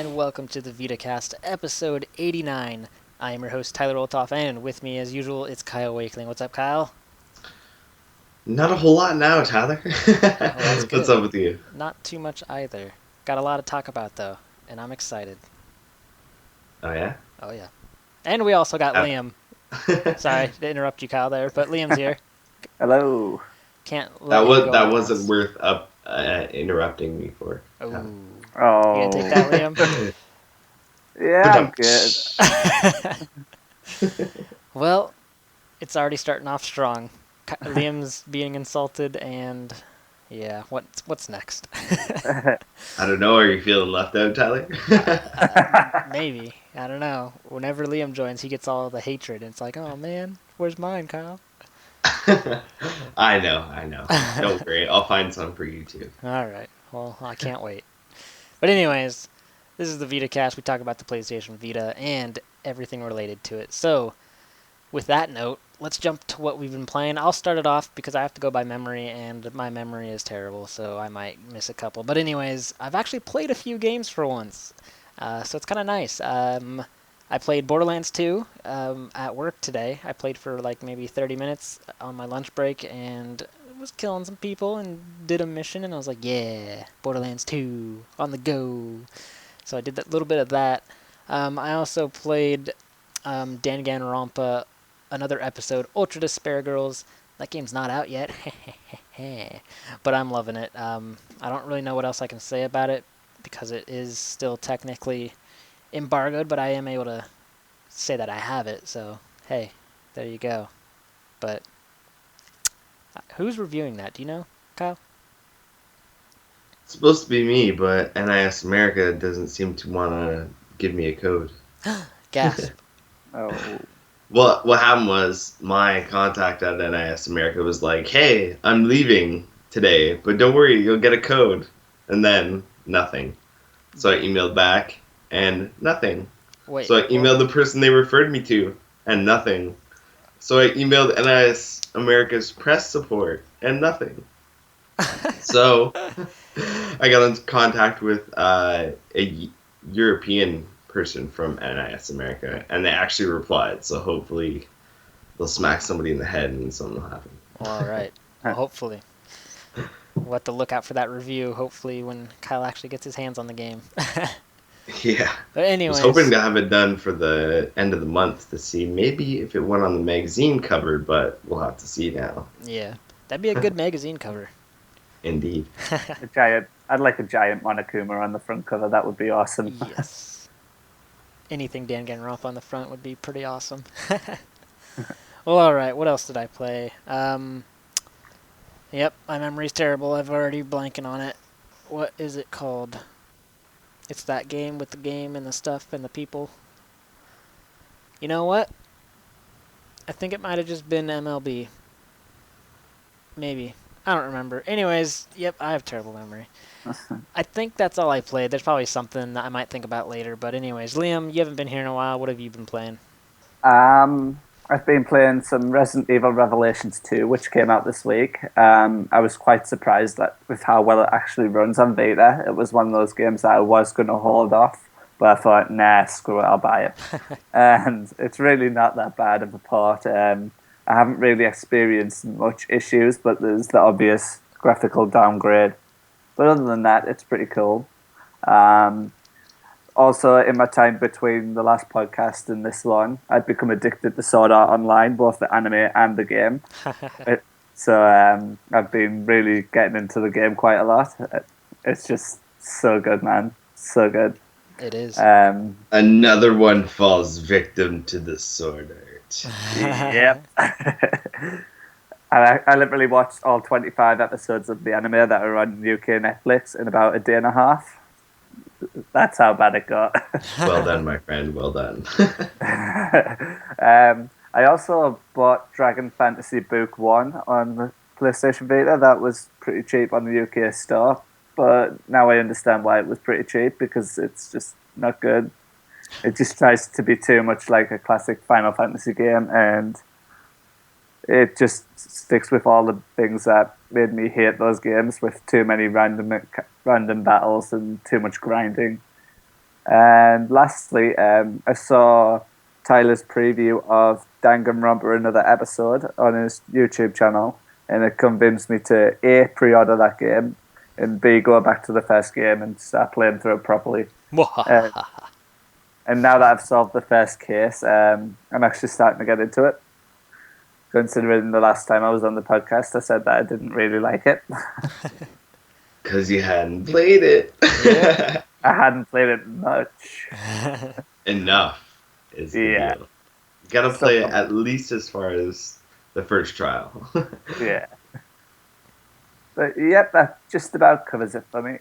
and welcome to the Vita Cast, episode 89. I am your host, Tyler Oltoff, and with me, as usual, it's Kyle Wakeling. What's up, Kyle? Not a whole lot now, Tyler. Well, that's What's good. up with you? Not too much either. Got a lot to talk about, though, and I'm excited. Oh yeah. Oh, yeah. And we also got Uh, Liam. Sorry to interrupt you, Kyle, there, but Liam's here. Hello. Can't let that him was go that wasn't unannounced. worth interrupting me for. Oh. You gonna take Oh. that, Liam? Yeah, I'm good. Well, it's already starting off strong. Liam's being insulted, and yeah, what's next? I don't know. Are you feeling left out, Tyler? Maybe. I don't know. Whenever Liam joins, he gets all the hatred, and it's like, oh man, where's mine, Kyle? I know. Don't worry. I'll find some for you too. All right. Well, I can't wait. But anyways, this is the Vita Cast. We talk about the PlayStation Vita and everything related to it. So, with that note, let's jump to what we've been playing. I'll start it off because I have to go by memory, and my memory is terrible, so I might miss a couple. But anyways, I've actually played a few games for once, so it's kind of nice. I played Borderlands 2 at work today. I played for like maybe 30 minutes on my lunch break, and was killing some people and did a mission, and I was like, yeah, Borderlands 2 on the go. So I did that little bit of that. I also played Danganronpa, another episode, Ultra Despair Girls. That game's not out yet, but I'm loving it. I don't really know what else I can say about it because it is still technically embargoed, but I am able to say that I have it. So hey, there you go. But who's reviewing that? Do you know, Kyle? It's supposed to be me, but NIS America doesn't seem to want to give me a code. Gasp. Oh. What happened was my contact at NIS America was like, "Hey, I'm leaving today, but don't worry, you'll get a code." And then nothing. So I emailed back and nothing. Wait. So I emailed the person they referred me to and nothing. So I emailed NIS America's press support and nothing. So I got in contact with a European person from NIS America, and they actually replied. So hopefully they'll smack somebody in the head and something will happen. All right. Well, hopefully. We'll have to look out for that review, hopefully, when Kyle actually gets his hands on the game. Yeah. But I was hoping anyways, to have it done for the end of the month to see maybe if it went on the magazine cover, but we'll have to see now. yeah, that'd be a good magazine cover. Indeed. I'd like a giant Monokuma on the front cover. That would be awesome. Yes. Anything Danganronpa on the front would be pretty awesome. Well, all right. What else did I play? Yep, my memory's terrible. I've already blanking on it. What is it called? It's that game with the game and the stuff and the people. You know what? I think it might have just been MLB. Maybe. I don't remember. Anyways, yep, I have terrible memory. I think that's all I played. There's probably something that I might think about later. But anyways, Liam, you haven't been here in a while. What have you been playing? I've been playing some Resident Evil Revelations 2, which came out this week. I was quite surprised with how well it actually runs on Vita. It was one of those games that I was going to hold off, but I thought, nah, screw it, I'll buy it. And it's really not that bad of a port. I haven't really experienced much issues, but there's the obvious graphical downgrade. But other than that, it's pretty cool. Um, Also, in my time between the last podcast and this one, I'd become addicted to Sword Art Online, both the anime and the game. I've been really getting into the game quite a lot. It's just so good, man. So good. It is. Another one falls victim to the sword art. Yep. I literally watched all 25 episodes of the anime that are on UK Netflix in about a day and a half. That's how bad it got. Well done, my friend. Well done. I also bought Dragon Fantasy Book 1 on the PlayStation Vita. That was pretty cheap on the UK store. But now I understand why it was pretty cheap, because it's just not good. It just tries to be too much like a classic Final Fantasy game, and it just sticks with all the things that made me hate those games, with too many random battles and too much grinding. And lastly, I saw Tyler's preview of Danganronpa another episode on his YouTube channel, and it convinced me to A, pre-order that game, and B, go back to the first game and start playing through it properly. Uh, and now that I've solved the first case, I'm actually starting to get into it. Considering the last time I was on the podcast, I said that I didn't really like it. Because you hadn't played it. Yeah. I hadn't played it much. Enough is the Yeah. deal. You gotta So, play it at least as far as the first trial. yeah. But yep, that just about covers it for me.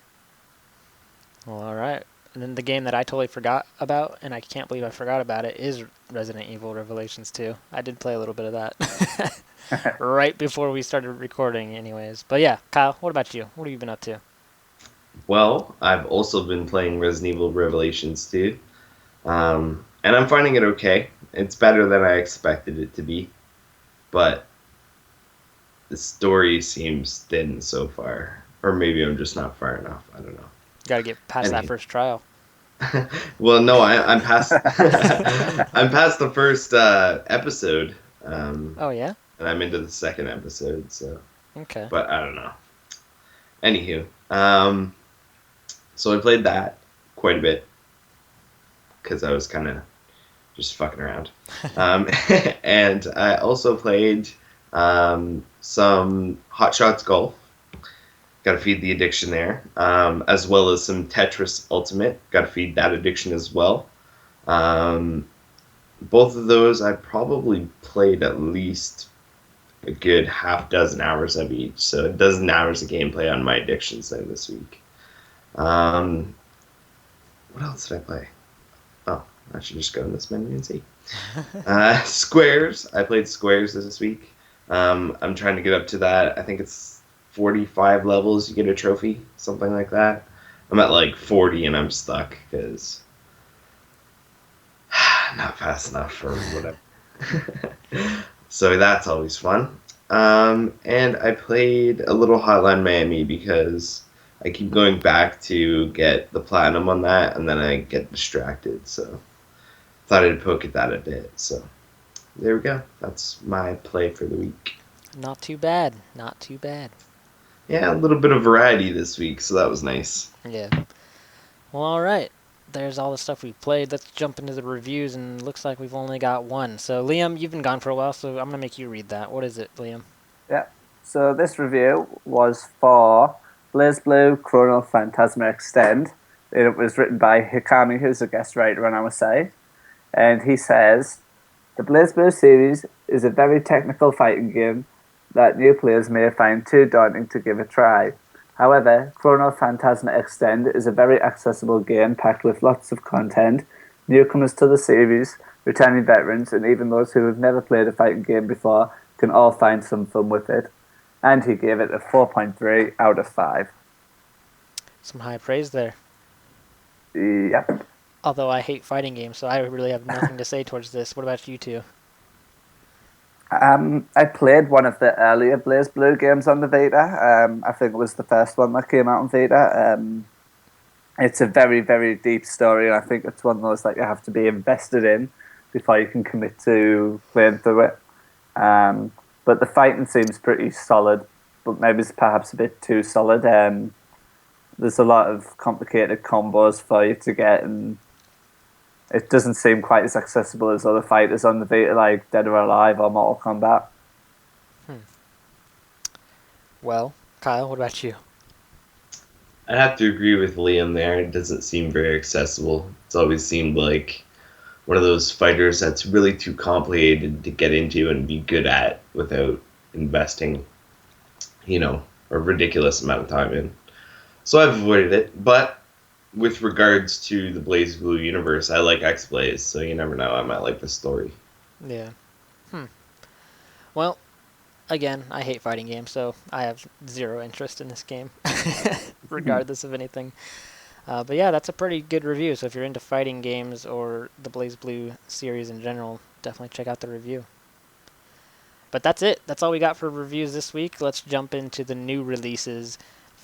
Well, all right. And then the game that I totally forgot about, and I can't believe I forgot about it, is Resident Evil Revelations 2. I did play a little bit of that right before we started recording, anyways. But yeah, Kyle, what about you? What have you been up to? Well, I've also been playing Resident Evil Revelations 2. And I'm finding it okay. It's better than I expected it to be. But the story seems thin so far. Or maybe I'm just not far enough. I don't know. Got to get past that first trial. Well, no, I'm past. I'm past the first episode. Oh yeah. And I'm into the second episode. So, Okay. but I don't know. Anywho, so I played that quite a bit because I was kind of just fucking around. And I also played some Hot Shots Golf. Got to feed the addiction there, as well as some Tetris Ultimate. Got to feed that addiction as well. Both of those I probably played at least a good half dozen hours of each, so a dozen hours of gameplay on my addictions there this week. What else did I play? Oh, I should just go in this menu and see. Squares. I played Squares this week. I'm trying to get up to that. I think it's 45 levels, you get a trophy, something like that. I'm at like 40 and I'm stuck because not fast enough or whatever. So that's always fun. And I played a little Hotline Miami because I keep going back to get the platinum on that and then I get distracted. So thought I'd poke at that a bit. So there we go. That's my play for the week. Not too bad. Not too bad. Yeah, a little bit of variety this week, so that was nice. Yeah. Well, all right. There's all the stuff we played. Let's jump into the reviews, and looks like we've only got one. So, Liam, you've been gone for a while, so I'm going to make you read that. What is it, Liam? Yeah. So this review was for BlazBlue Chrono Phantasma Extend. It was written by Hikami, who's a guest writer on our site. And he says, the BlazBlue series is a very technical fighting game that new players may find too daunting to give a try. However, Chrono Phantasma Extend is a very accessible game packed with lots of content. Newcomers to the series, returning veterans, and even those who have never played a fighting game before can all find some fun with it. And he gave it a 4.3 out of 5. Some high praise there. Yep. Although I hate fighting games, so I really have nothing to say towards this. What about you two? I played one of the earlier BlazBlue games on the Vita. I think it was the first one that came out on Vita. It's a very, very deep story, and I think it's one of those that you have to be invested in before you can commit to playing through it. But the fighting seems pretty solid, but maybe it's perhaps a bit too solid. There's a lot of complicated combos for you to get, and it doesn't seem quite as accessible as other fighters on the Vita, like Dead or Alive or Mortal Kombat. Well, Kyle, what about you? I'd have to agree with Liam there. It doesn't seem very accessible. It's always seemed like one of those fighters that's really too complicated to get into and be good at without investing, a ridiculous amount of time in. So I've avoided it, but with regards to the BlazBlue universe, I like X-Blaze, so you never know, I might like the story. Yeah. Well, again, I hate fighting games, so I have zero interest in this game, regardless of anything. But yeah, that's a pretty good review, so if you're into fighting games or the BlazBlue series in general, definitely check out the review. But that's it. That's all we got for reviews this week. Let's jump into the new releases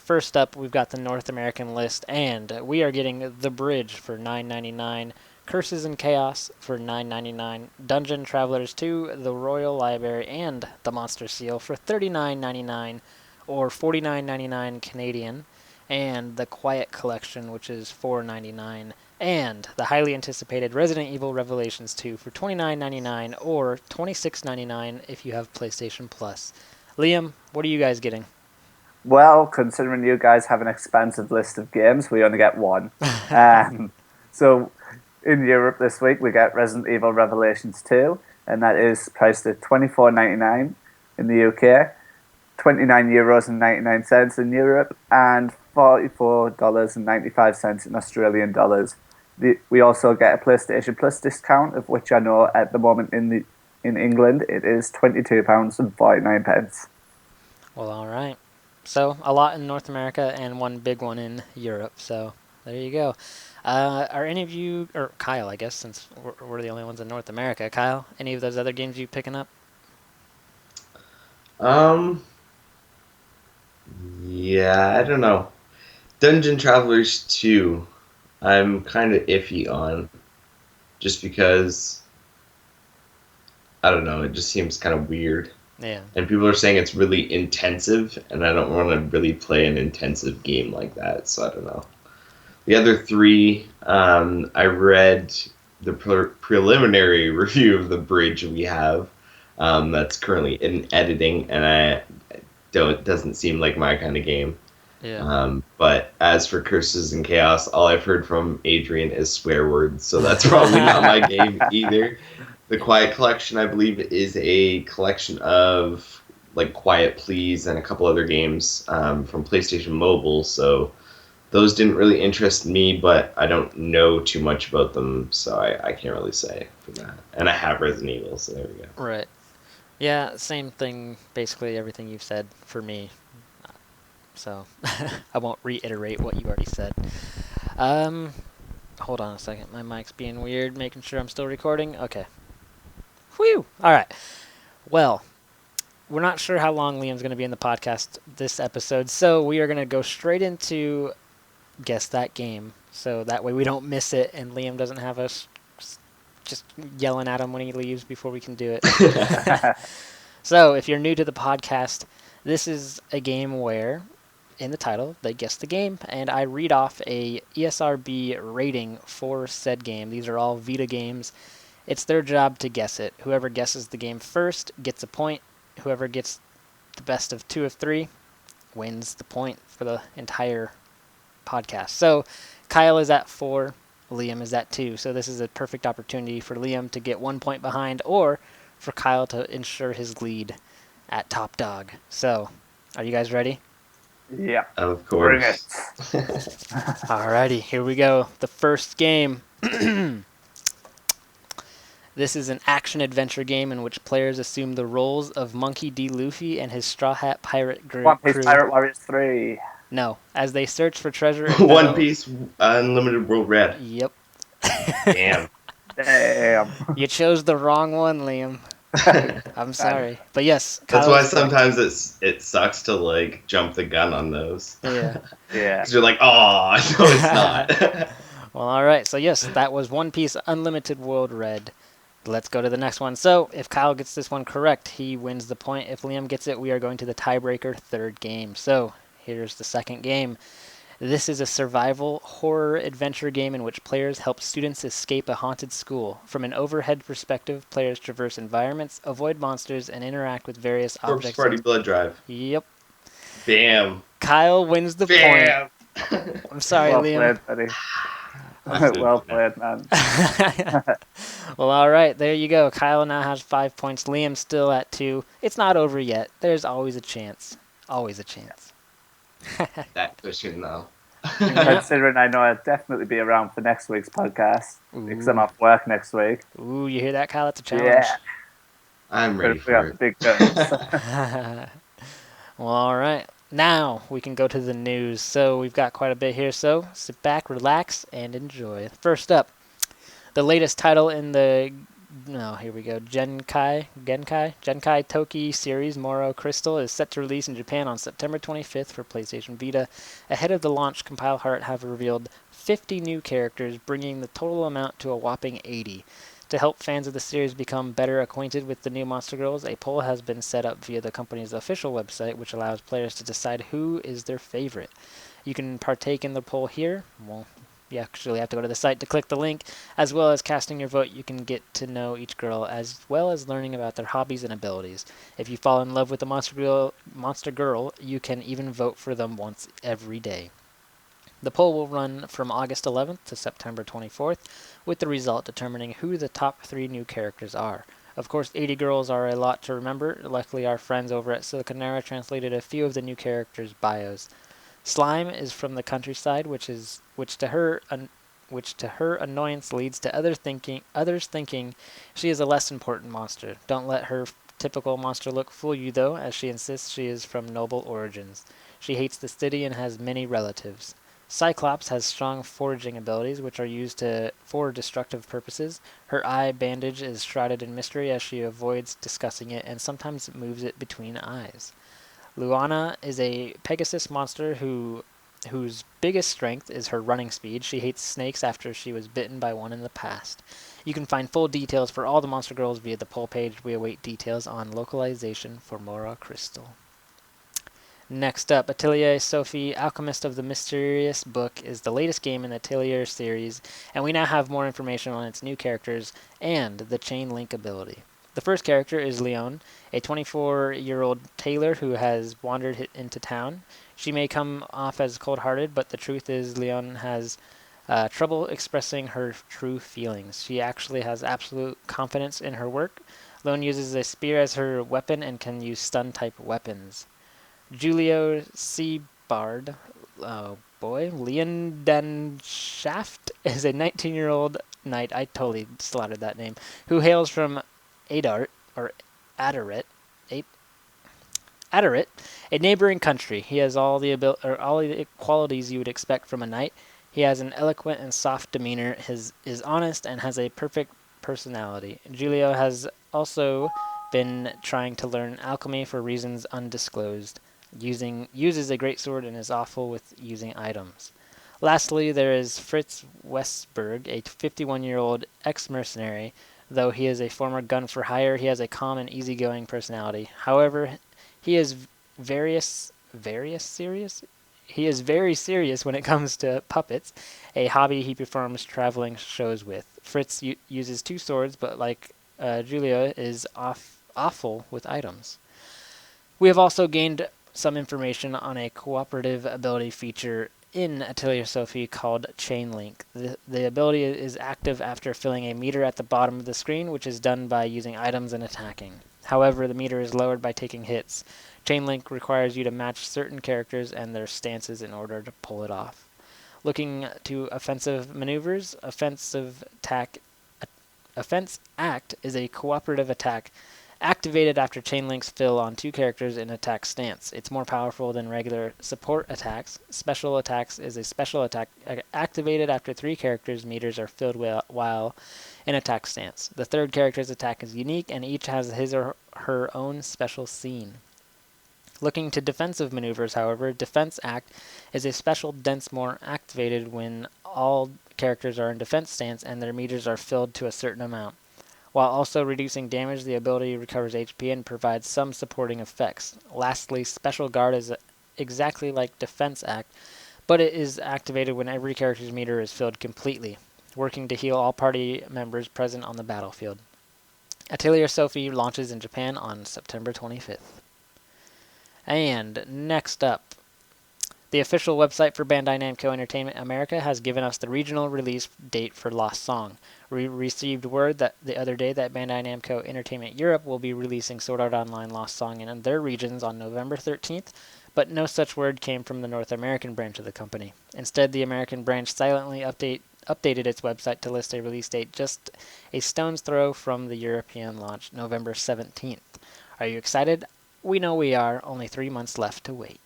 first up, we've got the North American list, and we are getting The Bridge for $9.99, Curses and Chaos for $9.99, Dungeon Travelers 2, The Royal Library, and The Monster Seal for $39.99 or $49.99 Canadian, and The Quiet Collection, which is $4.99, and the highly anticipated Resident Evil Revelations 2 for $29.99 or $26.99 if you have PlayStation Plus. Liam, what are you guys getting? Well, considering you guys have an expansive list of games, we only get one. So in Europe this week, we get Resident Evil Revelations 2, and that is priced at $24.99 in the UK, €29.99 in Europe, and $44.95 in Australian dollars. We also get a PlayStation Plus discount, of which I know at the moment in England it is £22.49. Well, all right. So a lot in North America and one big one in Europe. So there you go. Are any of you, or Kyle, I guess, since we're the only ones in North America, Kyle, any of those other games you picking up? Yeah, I don't know. Dungeon Travelers 2, I'm kind of iffy on, just because, I don't know, it just seems kind of weird. Yeah. And people are saying it's really intensive, and I don't want to really play an intensive game like that, so I don't know. The other three, I read the preliminary review of The Bridge we have, that's currently in editing, and it doesn't seem like my kind of game. Yeah. But as for Curses and Chaos, all I've heard from Adrian is swear words, so that's probably not my game either. The Quiet Collection, I believe, is a collection of like Quiet Please and a couple other games from PlayStation Mobile, so those didn't really interest me, but I don't know too much about them, so I can't really say for that. And I have Resident Evil, so there we go. Right. Yeah, same thing, basically everything you've said for me. So I won't reiterate what you already said. Hold on a second. My mic's being weird, making sure I'm still recording. Okay. Whew. All right. Well, we're not sure how long Liam's going to be in the podcast this episode, so we are going to go straight into Guess That Game. So that way we don't miss it and Liam doesn't have us just yelling at him when he leaves before we can do it. So if you're new to the podcast, this is a game where, in the title, they guess the game, and I read off a ESRB rating for said game. These are all Vita games. It's their job to guess it. Whoever guesses the game first gets a point. Whoever gets the best of 2 of 3 wins the point for the entire podcast. So Kyle is at 4, Liam is at 2. So this is a perfect opportunity for Liam to get 1 point behind, or for Kyle to ensure his lead at top dog. So, are you guys ready? Yeah. Of course. Bring it. Alrighty, here we go. The first game. This is an action-adventure game in which players assume the roles of Monkey D. Luffy and his Straw Hat Pirate crew. One Piece Pirate Warriors 3. No, as they search for treasure. One Piece Unlimited World Red. Yep. Damn. Damn. You chose the wrong one, Liam. I'm sorry, but yes. That's why sometimes it sucks to like jump the gun on those. Yeah. Yeah. Because you're like, oh, no, it's not. Well, all right. So yes, that was One Piece Unlimited World Red. Let's go to the next one. So if Kyle gets this one correct, he wins the point. If Liam gets it, we are going to the tiebreaker third game. So here's the second game. This is a survival horror adventure game in which players help students escape a haunted school. From an overhead perspective, players traverse environments, avoid monsters, and interact with various Corpse objects. Party Blood Drive. Yep. Bam. Kyle wins the Bam. point. I'm sorry, Well Liam. played, buddy. Well played, man. Well, all right. There you go. Kyle now has 5 points. Liam's still at 2. It's not over yet. There's always a chance. Always a chance. That cushion, though. Considering I know I'll definitely be around for next week's podcast because I'm off work next week. Ooh, you hear that, Kyle? That's a challenge. Yeah. I'm ready We for got it. big guns. Well, all right. Now we can go to the news. So we've got quite a bit here. So sit back, relax, and enjoy. First up, the latest title in the No, here we go. Genkai Toki series Moro Crystal is set to release in Japan on September 25th for PlayStation Vita. Ahead of the launch, Compile Heart have revealed 50 new characters, bringing the total amount to a whopping 80. To help fans of the series become better acquainted with the new Monster Girls, a poll has been set up via the company's official website, which allows players to decide who is their favorite. You can partake in the poll here. Well, you actually have to go to the site to click the link. As well as casting your vote, you can get to know each girl as well as learning about their hobbies and abilities. If you fall in love with a Monster Girl, you can even vote for them once every day. The poll will run from August 11th to September 24th, with the result determining who the top 3 new characters are. Of course, 80 girls are a lot to remember. Luckily, our friends over at Siliconera translated a few of the new characters' bios. Slime is from the countryside, which to her annoyance leads to others thinking she is a less important monster. Don't let her typical monster look fool you though, as she insists she is from noble origins. She hates the city and has many relatives. Cyclops has strong foraging abilities, which are used for destructive purposes. Her eye bandage is shrouded in mystery as she avoids discussing it and sometimes moves it between eyes. Luana is a Pegasus monster whose biggest strength is her running speed. She hates snakes after she was bitten by one in the past. You can find full details for all the Monster Girls via the poll page. We await details on localization for Mora Crystal. Next up, Atelier Sophie, Alchemist of the Mysterious Book, is the latest game in the Atelier series, and we now have more information on its new characters and the chain link ability. The first character is Leon, a 24-year-old tailor who has wandered into town. She may come off as cold-hearted, but the truth is Leon has trouble expressing her true feelings. She actually has absolute confidence in her work. Leon uses a spear as her weapon and can use stun-type weapons. Julio Seabard, oh boy, Leondenschaft is a 19-year-old knight, I totally slaughtered that name, who hails from Adart, or Adarit, Adarit, a neighboring country. He has all the qualities you would expect from a knight. He has an eloquent and soft demeanor, is honest, and has a perfect personality. Julio has also been trying to learn alchemy for reasons undisclosed. Uses a great sword and is awful with using items. Lastly, there is Fritz Westberg, a 51-year-old ex-mercenary. Though he is a former gun for hire, he has a calm and easygoing personality. However, he is serious. He is very serious when it comes to puppets, a hobby he performs traveling shows with. Fritz uses 2 swords, but like Julia, is awful with items. We have also gained some information on a cooperative ability feature in Atelier Sophie called Chain Link. The ability is active after filling a meter at the bottom of the screen, which is done by using items and attacking. However, the meter is lowered by taking hits. Chain Link requires you to match certain characters and their stances in order to pull it off. Looking to offensive maneuvers, Offense Act is a cooperative attack activated after chain links fill on 2 characters in attack stance. It's more powerful than regular support attacks. Special attacks is a special attack activated after 3 characters' meters are filled while in attack stance. The third character's attack is unique, and each has his or her own special scene. Looking to defensive maneuvers, however, Defense Act is a special dense more activated when all characters are in defense stance and their meters are filled to a certain amount. While also reducing damage, the ability recovers HP and provides some supporting effects. Lastly, Special Guard is exactly like Defense Act, but it is activated when every character's meter is filled completely, working to heal all party members present on the battlefield. Atelier Sophie launches in Japan on September 25th. And next up, the official website for Bandai Namco Entertainment America has given us the regional release date for Lost Song. We received word that the other day that Bandai Namco Entertainment Europe will be releasing Sword Art Online Lost Song in their regions on November 13th, but no such word came from the North American branch of the company. Instead, the American branch silently updated its website to list a release date just a stone's throw from the European launch, November 17th. Are you excited? We know we are. Only 3 months left to wait.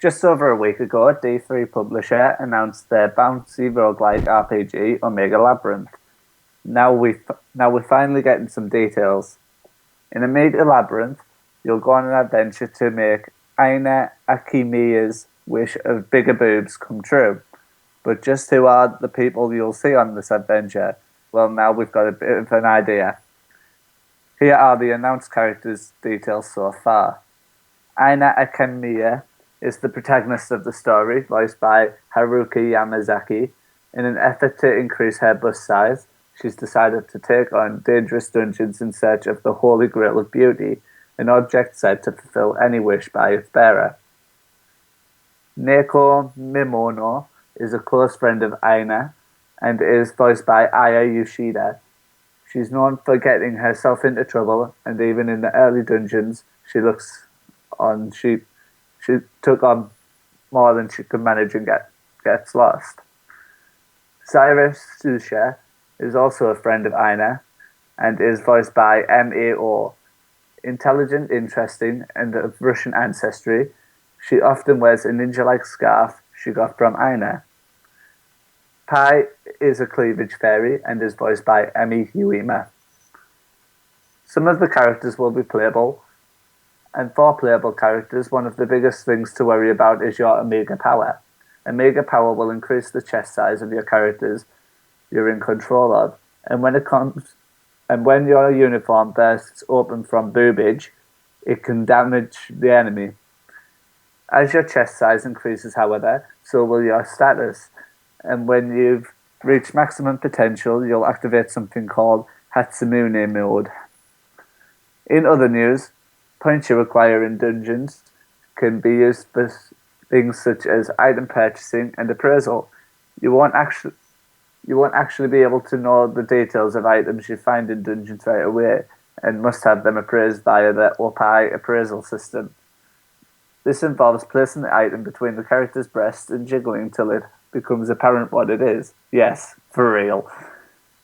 Just over a week ago, D3 publisher announced their bouncy roguelike RPG, Omega Labyrinth. Now we're finally getting some details. In Omega Labyrinth, you'll go on an adventure to make Aina Akimiya's wish of bigger boobs come true. But just who are the people you'll see on this adventure? Well, now we've got a bit of an idea. Here are the announced characters' details so far. Aina Akemiya is the protagonist of the story, voiced by Haruki Yamazaki. In an effort to increase her bust size, she's decided to take on dangerous dungeons in search of the Holy Grail of Beauty, an object said to fulfill any wish by its bearer. Neko Mimono is a close friend of Aina and is voiced by Aya Yoshida. She's known for getting herself into trouble, and even in the early dungeons, she took on more than she could manage and gets lost. Cyrus Susha is also a friend of Aina and is voiced by MAO. Intelligent, interesting, and of Russian ancestry, she often wears a ninja-like scarf she got from Aina. Pai is a cleavage fairy and is voiced by Emi Uema. Some of the characters will be playable, and for playable characters, one of the biggest things to worry about is your Omega Power. Omega Power will increase the chest size of your characters you're in control of, and when your uniform bursts open from boobage, it can damage the enemy. As your chest size increases, however, so will your status, and when you've reached maximum potential, you'll activate something called Hatsumune mode. In other news, points you acquire in dungeons can be used for things such as item purchasing and appraisal. You won't actually be able to know the details of items you find in dungeons right away, and must have them appraised via the OPI appraisal system. This involves placing the item between the character's breasts and jiggling till it becomes apparent what it is. Yes, for real.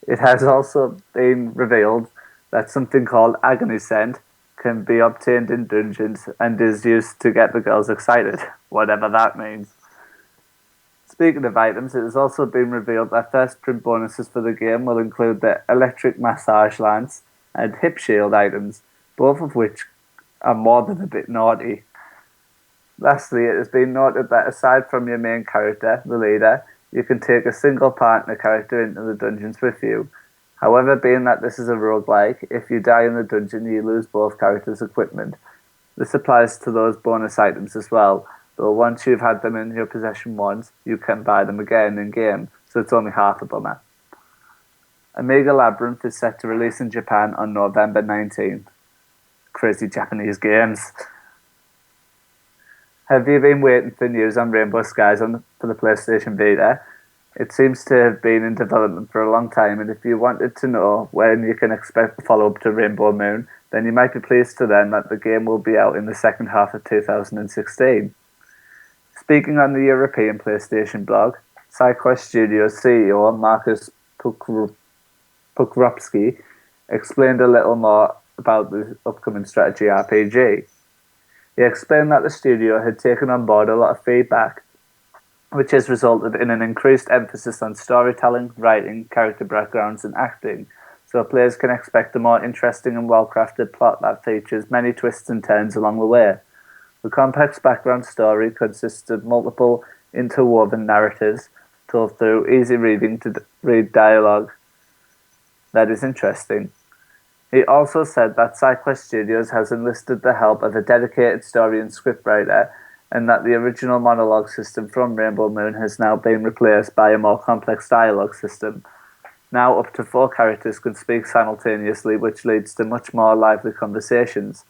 It has also been revealed that something called Agony Scent can be obtained in dungeons and is used to get the girls excited, whatever that means. Speaking of items, it has also been revealed that first print bonuses for the game will include the electric massage lance and hip shield items, both of which are more than a bit naughty. Lastly, it has been noted that aside from your main character, the leader, you can take a single partner character into the dungeons with you. However, being that this is a roguelike, if you die in the dungeon, you lose both characters' equipment. This applies to those bonus items as well, though once you've had them in your possession once, you can buy them again in-game, so it's only half a bummer. Omega Labyrinth is set to release in Japan on November 19th. Crazy Japanese games. Have you been waiting for news on Rainbow Skies for the PlayStation Vita? It seems to have been in development for a long time, and if you wanted to know when you can expect the follow-up to Rainbow Moon, then you might be pleased to learn that the game will be out in the second half of 2016. Speaking on the European PlayStation blog, SideQuest Studios CEO Markus Pukropski explained a little more about the upcoming strategy RPG. He explained that the studio had taken on board a lot of feedback, which has resulted in an increased emphasis on storytelling, writing, character backgrounds, and acting, so players can expect a more interesting and well-crafted plot that features many twists and turns along the way. The complex background story consists of multiple interwoven narratives told through easy read dialogue that is interesting. He also said that SideQuest Studios has enlisted the help of a dedicated story and scriptwriter, and that the original monologue system from Rainbow Moon has now been replaced by a more complex dialogue system. Now up to 4 characters can speak simultaneously, which leads to much more lively conversations.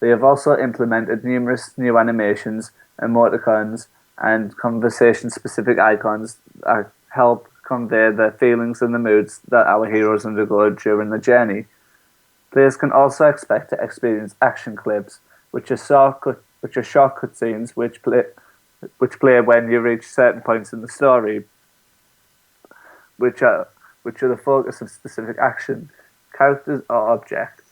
They have also implemented numerous new animations, emoticons, and conversation-specific icons that help convey the feelings and the moods that our heroes undergo during the journey. Players can also expect to experience action clips, which are short cutscenes which play when you reach certain points in the story, which are the focus of specific action, characters or objects.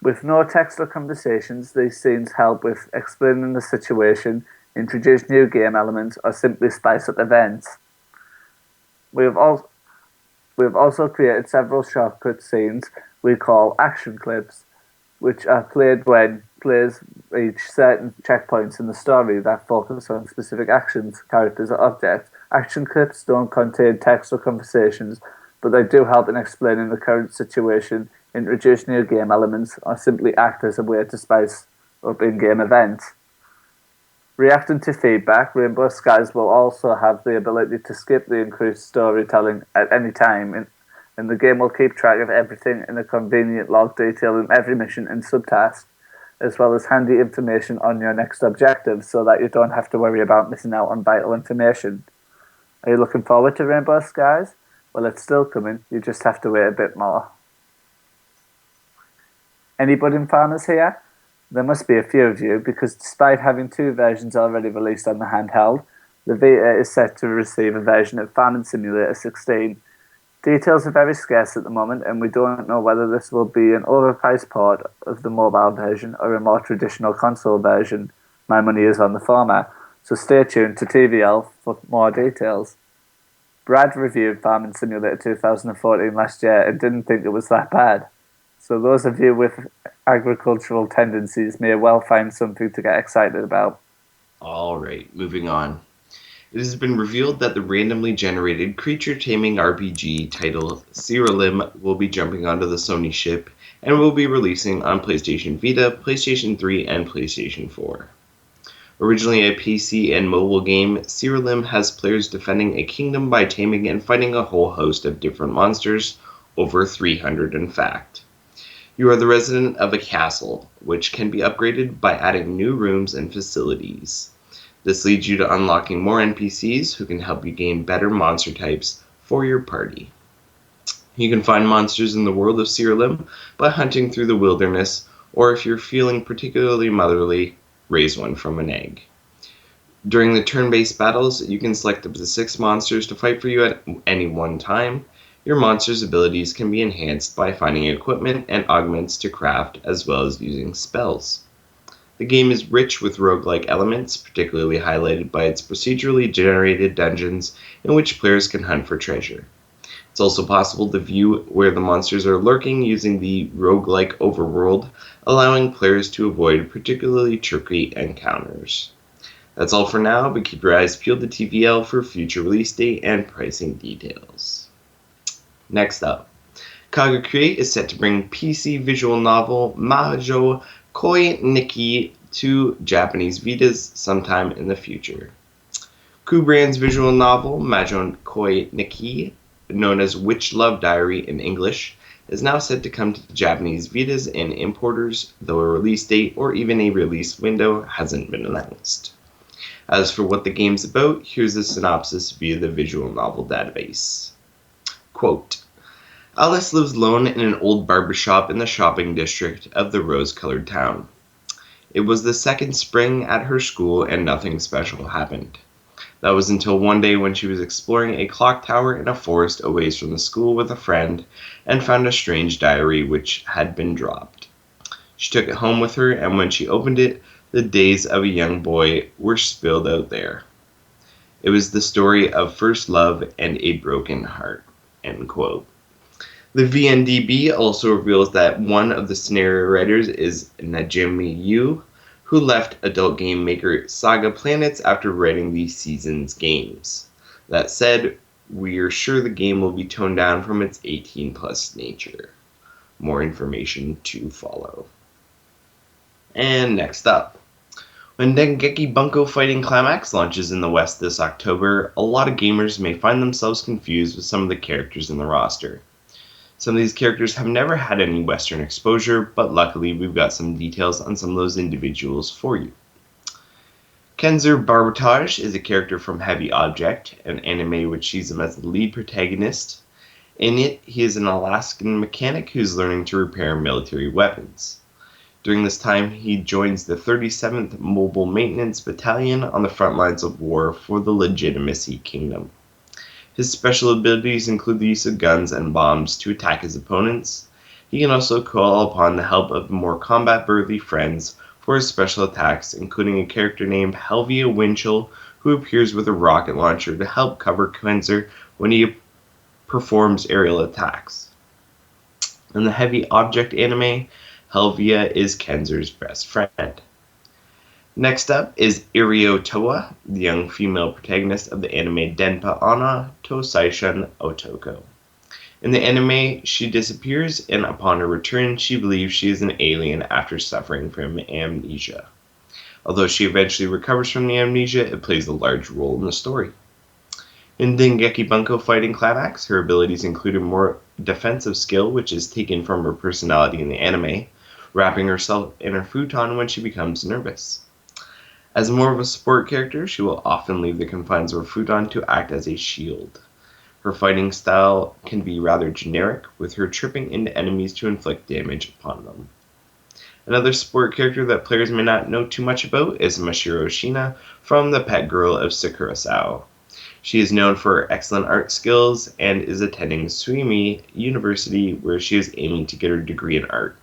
With no text or conversations, these scenes help with explaining the situation, introduce new game elements, or simply spice up events. We have also created several short cutscenes we call action clips, which are played when players reach certain checkpoints in the story that focus on specific actions, characters, or objects. Action clips don't contain text or conversations, but they do help in explaining the current situation, introduce new game elements, or simply act as a way to spice up in-game events. Reacting to feedback, Rainbow Skies will also have the ability to skip the increased storytelling at any time, and the game will keep track of everything in a convenient log detailing every mission and subtask, as well as handy information on your next objective so that you don't have to worry about missing out on vital information. Are you looking forward to Rainbow Skies? Well, it's still coming, you just have to wait a bit more. Any budding farmers here? There must be a few of you, because despite having 2 versions already released on the handheld, the Vita is set to receive a version of Farming Simulator 16. Details are very scarce at the moment, and we don't know whether this will be an overpriced port of the mobile version or a more traditional console version. My money is on the former, so stay tuned to TVL for more details. Brad reviewed Farming Simulator 2014 last year and didn't think it was that bad. So those of you with agricultural tendencies may well find something to get excited about. Alright, moving on. It has been revealed that the randomly generated creature taming RPG title Ceralim will be jumping onto the Sony ship and will be releasing on PlayStation Vita, PlayStation 3, and PlayStation 4. Originally a PC and mobile game, Ceralim has players defending a kingdom by taming and fighting a whole host of different monsters, over 300 in fact. You are the resident of a castle, which can be upgraded by adding new rooms and facilities. This leads you to unlocking more NPCs who can help you gain better monster types for your party. You can find monsters in the world of Ceralim by hunting through the wilderness, or if you're feeling particularly motherly, raise one from an egg. During the turn-based battles, you can select up to 6 monsters to fight for you at any one time. Your monster's abilities can be enhanced by finding equipment and augments to craft, as well as using spells. The game is rich with roguelike elements, particularly highlighted by its procedurally generated dungeons in which players can hunt for treasure. It's also possible to view where the monsters are lurking using the roguelike overworld, allowing players to avoid particularly tricky encounters. That's all for now, but keep your eyes peeled to TVL for future release date and pricing details. Next up, Kaga Create is set to bring PC visual novel Mahjou Koi Nikki to Japanese Vitas sometime in the future. Kubrand's visual novel Mahjou Koi Nikki, known as Witch Love Diary in English, is now set to come to Japanese Vitas and importers, though a release date or even a release window hasn't been announced. As for what the game's about, here's a synopsis via the visual novel database. Quote, Alice lives alone in an old barbershop in the shopping district of the rose-colored town. It was the second spring at her school and nothing special happened. That was until one day when she was exploring a clock tower in a forest a ways from the school with a friend and found a strange diary which had been dropped. She took it home with her, and when she opened it, the days of a young boy were spilled out there. It was the story of first love and a broken heart. End quote. The VNDB also reveals that one of the scenario writers is Najimi Yu, who left adult game maker Saga Planets after writing the season's games. That said, we are sure the game will be toned down from its 18+ nature. More information to follow. And next up, when Dengeki Bunko Fighting Climax launches in the West this October, a lot of gamers may find themselves confused with some of the characters in the roster. Some of these characters have never had any Western exposure, but luckily we've got some details on some of those individuals for you. Kenzer Barbotage is a character from Heavy Object, an anime which sees him as the lead protagonist. In it, he is an Alaskan mechanic who's learning to repair military weapons. During this time, he joins the 37th Mobile Maintenance Battalion on the front lines of war for the Legitimacy Kingdom. His special abilities include the use of guns and bombs to attack his opponents. He can also call upon the help of more combat-worthy friends for his special attacks, including a character named Helvia Winchell, who appears with a rocket launcher to help cover Kenzer when he performs aerial attacks. In the heavy object anime, Helvia is Kenzer's best friend. Next up is Irio Toa, the young female protagonist of the anime Denpa Ana Tosaishan Otoko. In the anime, she disappears, and upon her return, she believes she is an alien after suffering from amnesia. Although she eventually recovers from the amnesia, it plays a large role in the story. In Dengeki Bunko Fighting Climax, her abilities include a more defensive skill, which is taken from her personality in the anime, wrapping herself in her futon when she becomes nervous. As more of a support character, she will often leave the confines of her futon to act as a shield. Her fighting style can be rather generic, with her tripping into enemies to inflict damage upon them. Another support character that players may not know too much about is Mashiro Shina from the pet girl of Sakura Sao. She is known for her excellent art skills and is attending Suimi University, where she is aiming to get her degree in art.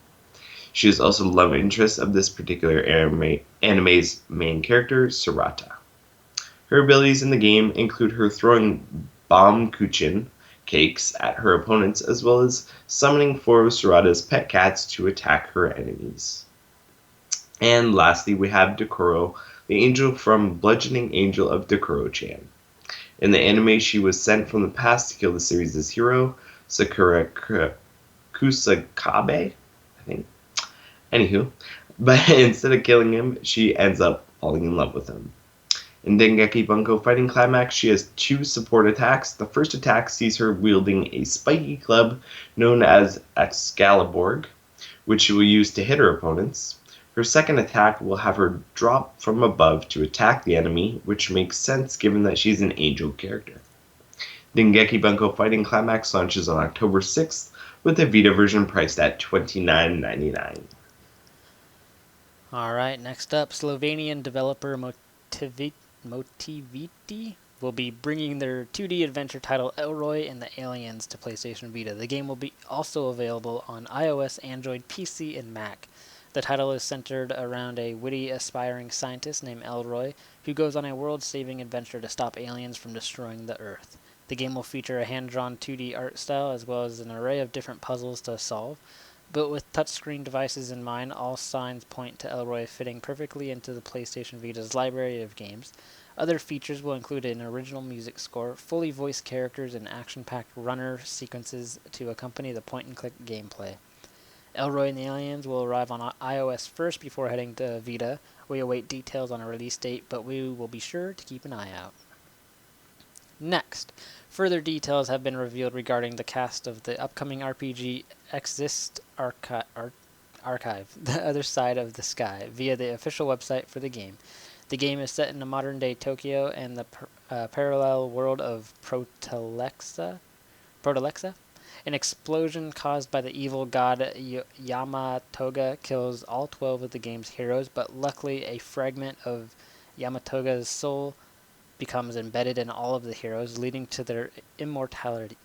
She is also the love interest of this particular anime's main character, Sarata. Her abilities in the game include her throwing bomb kuchin cakes at her opponents, as well as summoning 4 of Sarata's pet cats to attack her enemies. And lastly, we have Dekoro, the angel from Bludgeoning Angel of Dekoro-chan. In the anime, she was sent from the past to kill the series' hero, Sakura Kusakabe, I think. Anywho, but instead of killing him, she ends up falling in love with him. In Dengeki Bunko Fighting Climax, she has 2 support attacks. The first attack sees her wielding a spiky club known as Excalibur, which she will use to hit her opponents. Her second attack will have her drop from above to attack the enemy, which makes sense given that she's an angel character. Dengeki Bunko Fighting Climax launches on October 6th, with the Vita version priced at $29.99. Alright, next up, Slovenian developer Motiviti will be bringing their 2D adventure title Elroy and the Aliens to PlayStation Vita. The game will be also available on iOS, Android, PC, and Mac. The title is centered around a witty, aspiring scientist named Elroy who goes on a world-saving adventure to stop aliens from destroying the Earth. The game will feature a hand-drawn 2D art style as well as an array of different puzzles to solve. Built with touchscreen devices in mind, all signs point to Elroy fitting perfectly into the PlayStation Vita's library of games. Other features will include an original music score, fully voiced characters, and action-packed runner sequences to accompany the point-and-click gameplay. Elroy and the Aliens will arrive on iOS first before heading to Vita. We await details on a release date, but we will be sure to keep an eye out. Next, further details have been revealed regarding the cast of the upcoming RPG Exist Archive, The Other Side of the Sky, via the official website for the game. The game is set in a modern-day Tokyo and the parallel world of Protelexa. An explosion caused by the evil god Yamatoga kills all 12 of the game's heroes, but luckily a fragment of Yamatoga's soul becomes embedded in all of the heroes, leading to their immortality.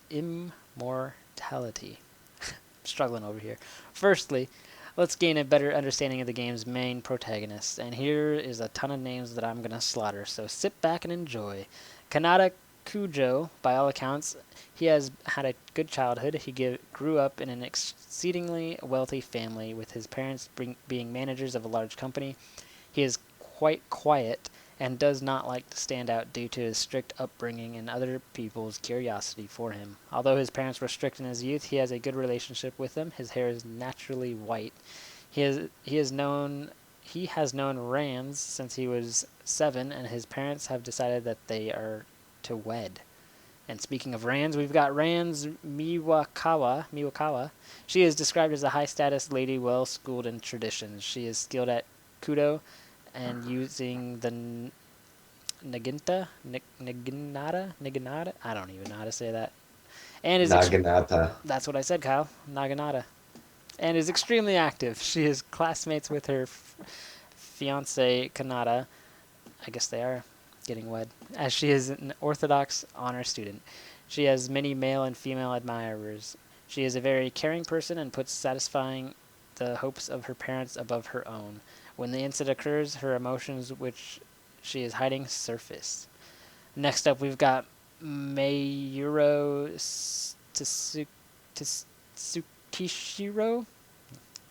Struggling over here. Firstly, let's gain a better understanding of the game's main protagonists, and here is a ton of names that I'm going to slaughter, so sit back and enjoy. Kanata Kujo, by all accounts, he has had a good childhood. He grew up in an exceedingly wealthy family, with his parents being managers of a large company. He is quite quiet and does not like to stand out due to his strict upbringing and other people's curiosity for him. Although his parents were strict in his youth, he has a good relationship with them. His hair is naturally white. He has known Rans since he was 7, and his parents have decided that they are to wed. And speaking of Rans, we've got Rans Miwakawa. She is described as a high-status lady, well-schooled in traditions. She is skilled at kudo and using the Naginata? I don't even know how to say that. And is Naginata. That's what I said, Kyle. Naginata. And is extremely active. She is classmates with her fiance Kanata. I guess they are getting wed, as she is an Orthodox honor student. She has many male and female admirers. She is a very caring person and puts satisfying the hopes of her parents above her own. When the incident occurs, her emotions, which she is hiding, surface. Next up, we've got Mayuro Tsukishiro.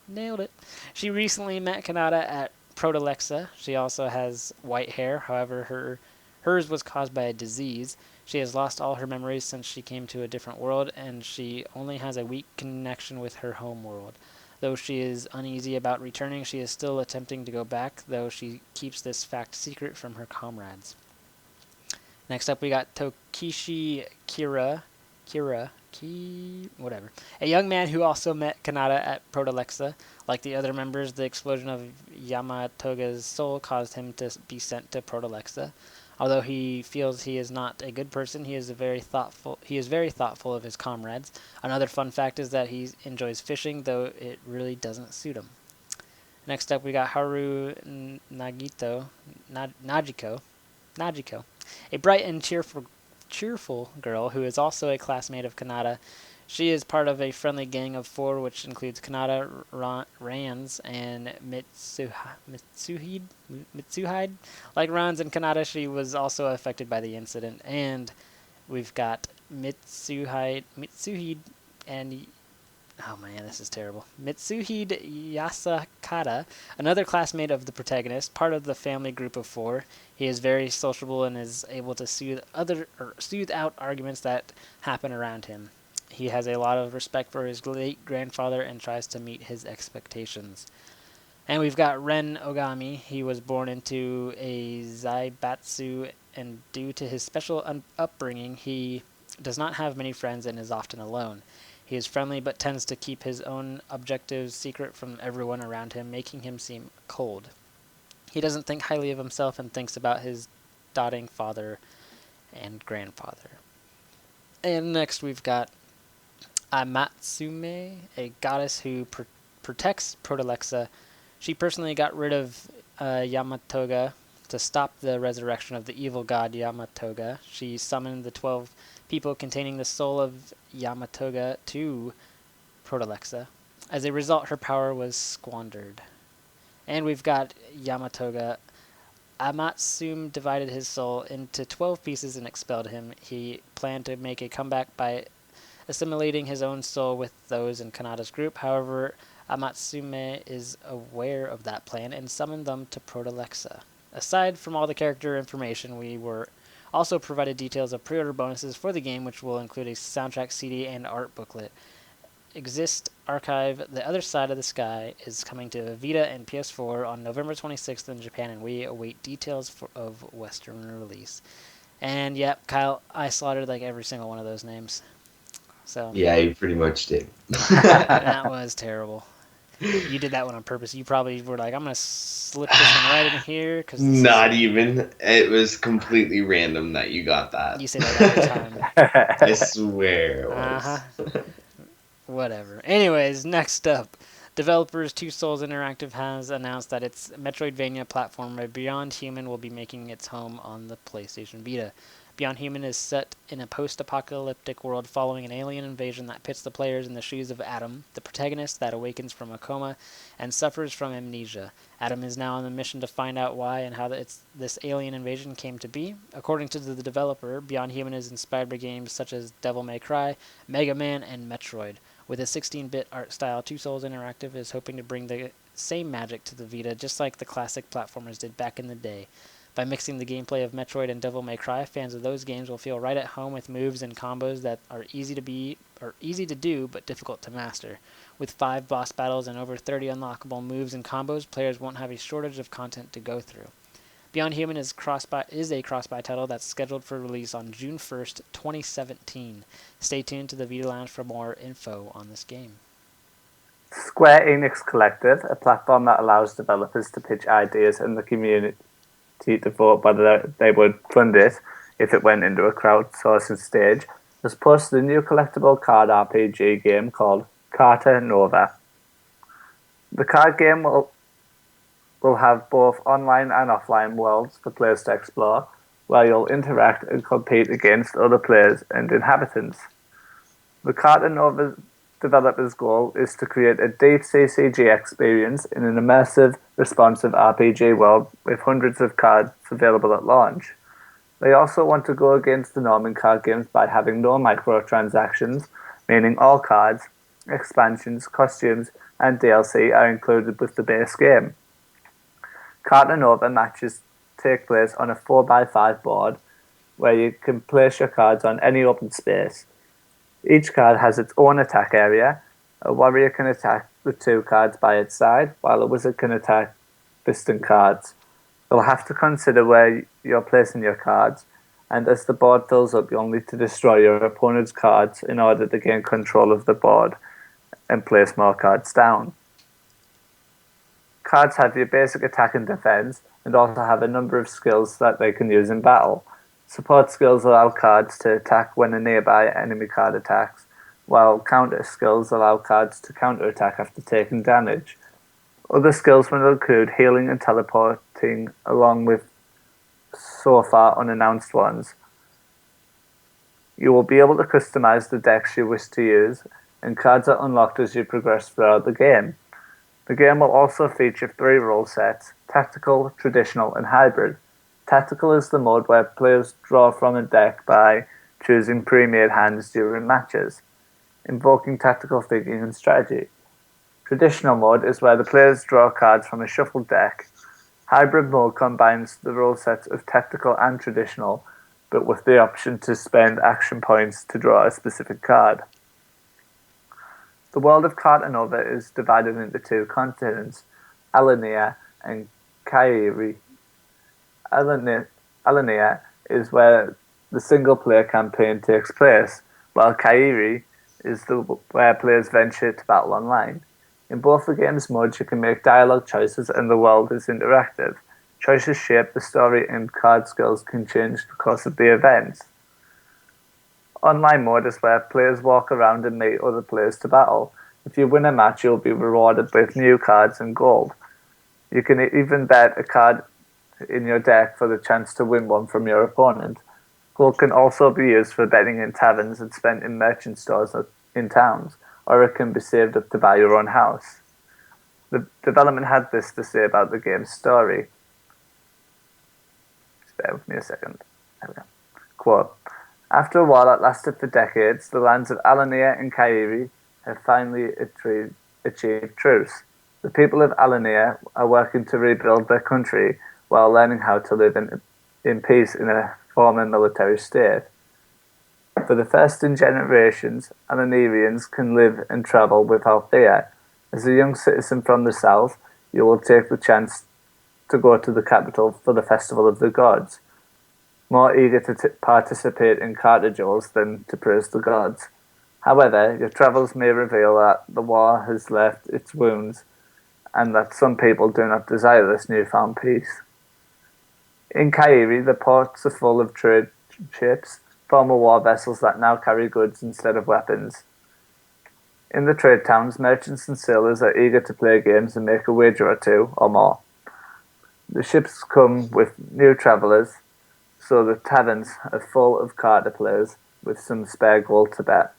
Nailed it. She recently met Kanata at Protalexa. She also has white hair. However, hers was caused by a disease. She has lost all her memories since she came to a different world, and she only has a weak connection with her home world. Though she is uneasy about returning, she is still attempting to go back, though she keeps this fact secret from her comrades. Next up, we got Tokishi whatever. A young man who also met Kanata at Protalexa. Like the other members, the explosion of Yamatoga's soul caused him to be sent to Protalexa. Although he feels he is not a good person, he is very thoughtful of his comrades. Another fun fact is that he enjoys fishing, though it really doesn't suit him. Next up, we got Haru Najiko, a bright and cheerful girl who is also a classmate of Kanata. She is part of a friendly gang of 4, which includes Kanata, Rans, and Mitsuhide. Like Rans and Kanata, she was also affected by the incident. And we've got Mitsuhide, and oh man, this is terrible. Mitsuhide Yasakata, another classmate of the protagonist, part of the family group of 4. He is very sociable and is able to soothe out arguments that happen around him. He has a lot of respect for his late grandfather and tries to meet his expectations. And we've got Ren Ogami. He was born into a Zaibatsu, and due to his special upbringing, he does not have many friends and is often alone. He is friendly but tends to keep his own objectives secret from everyone around him, making him seem cold. He doesn't think highly of himself and thinks about his doting father and grandfather. And next we've got Amatsume, a goddess who protects Protalexa. She personally got rid of Yamatoga to stop the resurrection of the evil god Yamatoga. She summoned the 12 people containing the soul of Yamatoga to Protalexa. As a result, her power was squandered. And we've got Yamatoga. Amatsume divided his soul into 12 pieces and expelled him. He planned to make a comeback by assimilating his own soul with those in Kanata's group. However, Amatsume is aware of that plan and summoned them to Protalexa. Aside from all the character information, we were also provided details of pre-order bonuses for the game, which will include a soundtrack CD and art booklet. Exist Archive, The Other Side of the Sky, is coming to Vita and PS4 on November 26th in Japan, and we await details of Western release. And yep, Kyle, I slaughtered like every single one of those names. So Yeah, you pretty much did. that was terrible. You did that one on purpose. You probably were like, I'm going to slip this one right in here. Not even. It was completely random that you got that. You say that every time. I swear it was. Uh-huh. Whatever. Anyways, next up. Developers Two Souls Interactive has announced that its Metroidvania platform Beyond Human will be making its home on the PlayStation Vita. Beyond Human is set in a post-apocalyptic world following an alien invasion that pits the players in the shoes of Adam, the protagonist that awakens from a coma and suffers from amnesia. Adam is now on a mission to find out why and how this alien invasion came to be. According to the developer, Beyond Human is inspired by games such as Devil May Cry, Mega Man, and Metroid. With a 16-bit art style, Two Souls Interactive is hoping to bring the same magic to the Vita, just like the classic platformers did back in the day. By mixing the gameplay of Metroid and Devil May Cry, fans of those games will feel right at home with moves and combos that are easy to do but difficult to master. With 5 boss battles and over 30 unlockable moves and combos, players won't have a shortage of content to go through. Beyond Human is a cross-buy title that's scheduled for release on June 1st, 2017. Stay tuned to the Vita Lounge for more info on this game. Square Enix Collective, a platform that allows developers to pitch ideas in the community to vote whether they would fund it if it went into a crowdsourcing stage, has posted a new collectible card RPG game called Carta Nova. The card game will have both online and offline worlds for players to explore, where you'll interact and compete against other players and inhabitants. The Carta Nova developers' goal is to create a deep CCG experience in an immersive, responsive RPG world with hundreds of cards available at launch. They also want to go against the norm in card games by having no microtransactions, meaning all cards, expansions, costumes, and DLC are included with the base game. Carta Nova matches take place on a 4x5 board where you can place your cards on any open space. Each card has its own attack area. A warrior can attack with 2 cards by its side, while a wizard can attack distant cards. You'll have to consider where you're placing your cards, and as the board fills up, you'll need to destroy your opponent's cards in order to gain control of the board and place more cards down. Cards have your basic attack and defense, and also have a number of skills that they can use in battle. Support skills allow cards to attack when a nearby enemy card attacks, while counter skills allow cards to counterattack after taking damage. Other skills will include healing and teleporting, along with so far unannounced ones. You will be able to customize the decks you wish to use, and cards are unlocked as you progress throughout the game. The game will also feature 3 rule sets: Tactical, Traditional, and Hybrid. Tactical is the mode where players draw from a deck by choosing pre-made hands during matches, invoking tactical thinking and strategy. Traditional mode is where the players draw cards from a shuffled deck. Hybrid mode combines the rule sets of tactical and traditional, but with the option to spend action points to draw a specific card. The world of Carta Nova is divided into 2 continents, Alania and Kairi. Alania is where the single-player campaign takes place, while Kairi is where players venture to battle online. In both the game's modes, you can make dialogue choices and the world is interactive. Choices shape the story and card skills can change the course of the events. Online mode is where players walk around and meet other players to battle. If you win a match, you'll be rewarded with new cards and gold. You can even bet a card in your deck for the chance to win one from your opponent. Gold can also be used for betting in taverns and spent in merchant stores in towns, or it can be saved up to buy your own house. The development had this to say about the game's story. Just bear with me a second. There we go. Quote, "After a war that lasted for decades, the lands of Alania and Kairi have finally achieved truce. The people of Alania are working to rebuild their country while learning how to live in peace in a former military state. For the first in generations, Alanirians can live and travel without fear. As a young citizen from the south, you will take the chance to go to the capital for the Festival of the Gods, more eager to participate in Carta duels than to praise the gods. However, your travels may reveal that the war has left its wounds, and that some people do not desire this newfound peace. In Kairi, the ports are full of trade ships, former war vessels that now carry goods instead of weapons. In the trade towns, merchants and sailors are eager to play games and make a wager or 2 or more. The ships come with new travellers, so the taverns are full of Carta players with some spare gold to bet.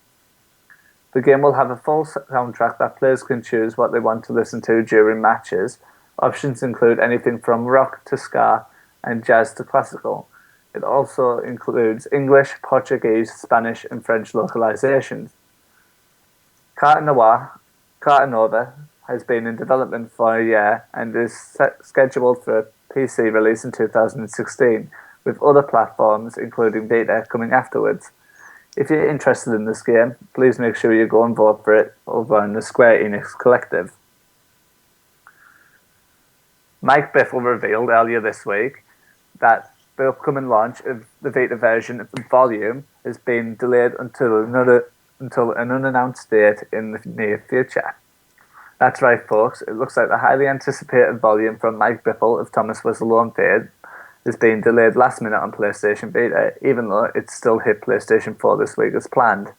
The game will have a full soundtrack that players can choose what they want to listen to during matches. Options include anything from rock to ska and jazz to classical. It also includes English, Portuguese, Spanish, and French localizations. Carta Nova has been in development for a year and is scheduled for a PC release in 2016, with other platforms, including Vita, coming afterwards. If you're interested in this game, please make sure you go and vote for it over on the Square Enix Collective. Mike Biffle revealed earlier this week that the upcoming launch of the Vita version of the volume has been delayed until an unannounced date in the near future. That's right, folks. It looks like the highly anticipated volume from Mike Biffle of Thomas Was Alone fame is being delayed last minute on PlayStation Vita, even though it still hit PlayStation 4 this week as planned.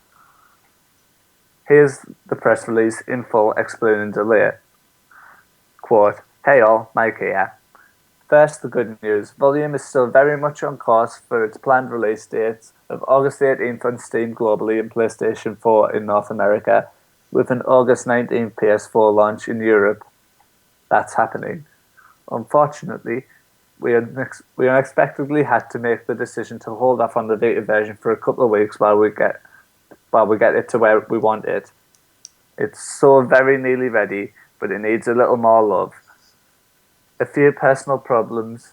Here's the press release in full explaining the delay. Quote, "Hey all, Mike here. First, the good news. Volume is still very much on course for its planned release dates of August 18th on Steam globally and PlayStation 4 in North America, with an August 19th PS4 launch in Europe. That's happening. Unfortunately, we unexpectedly had to make the decision to hold off on the Vita version for a couple of weeks while we get it to where we want it. It's so very nearly ready, but it needs a little more love. A few personal problems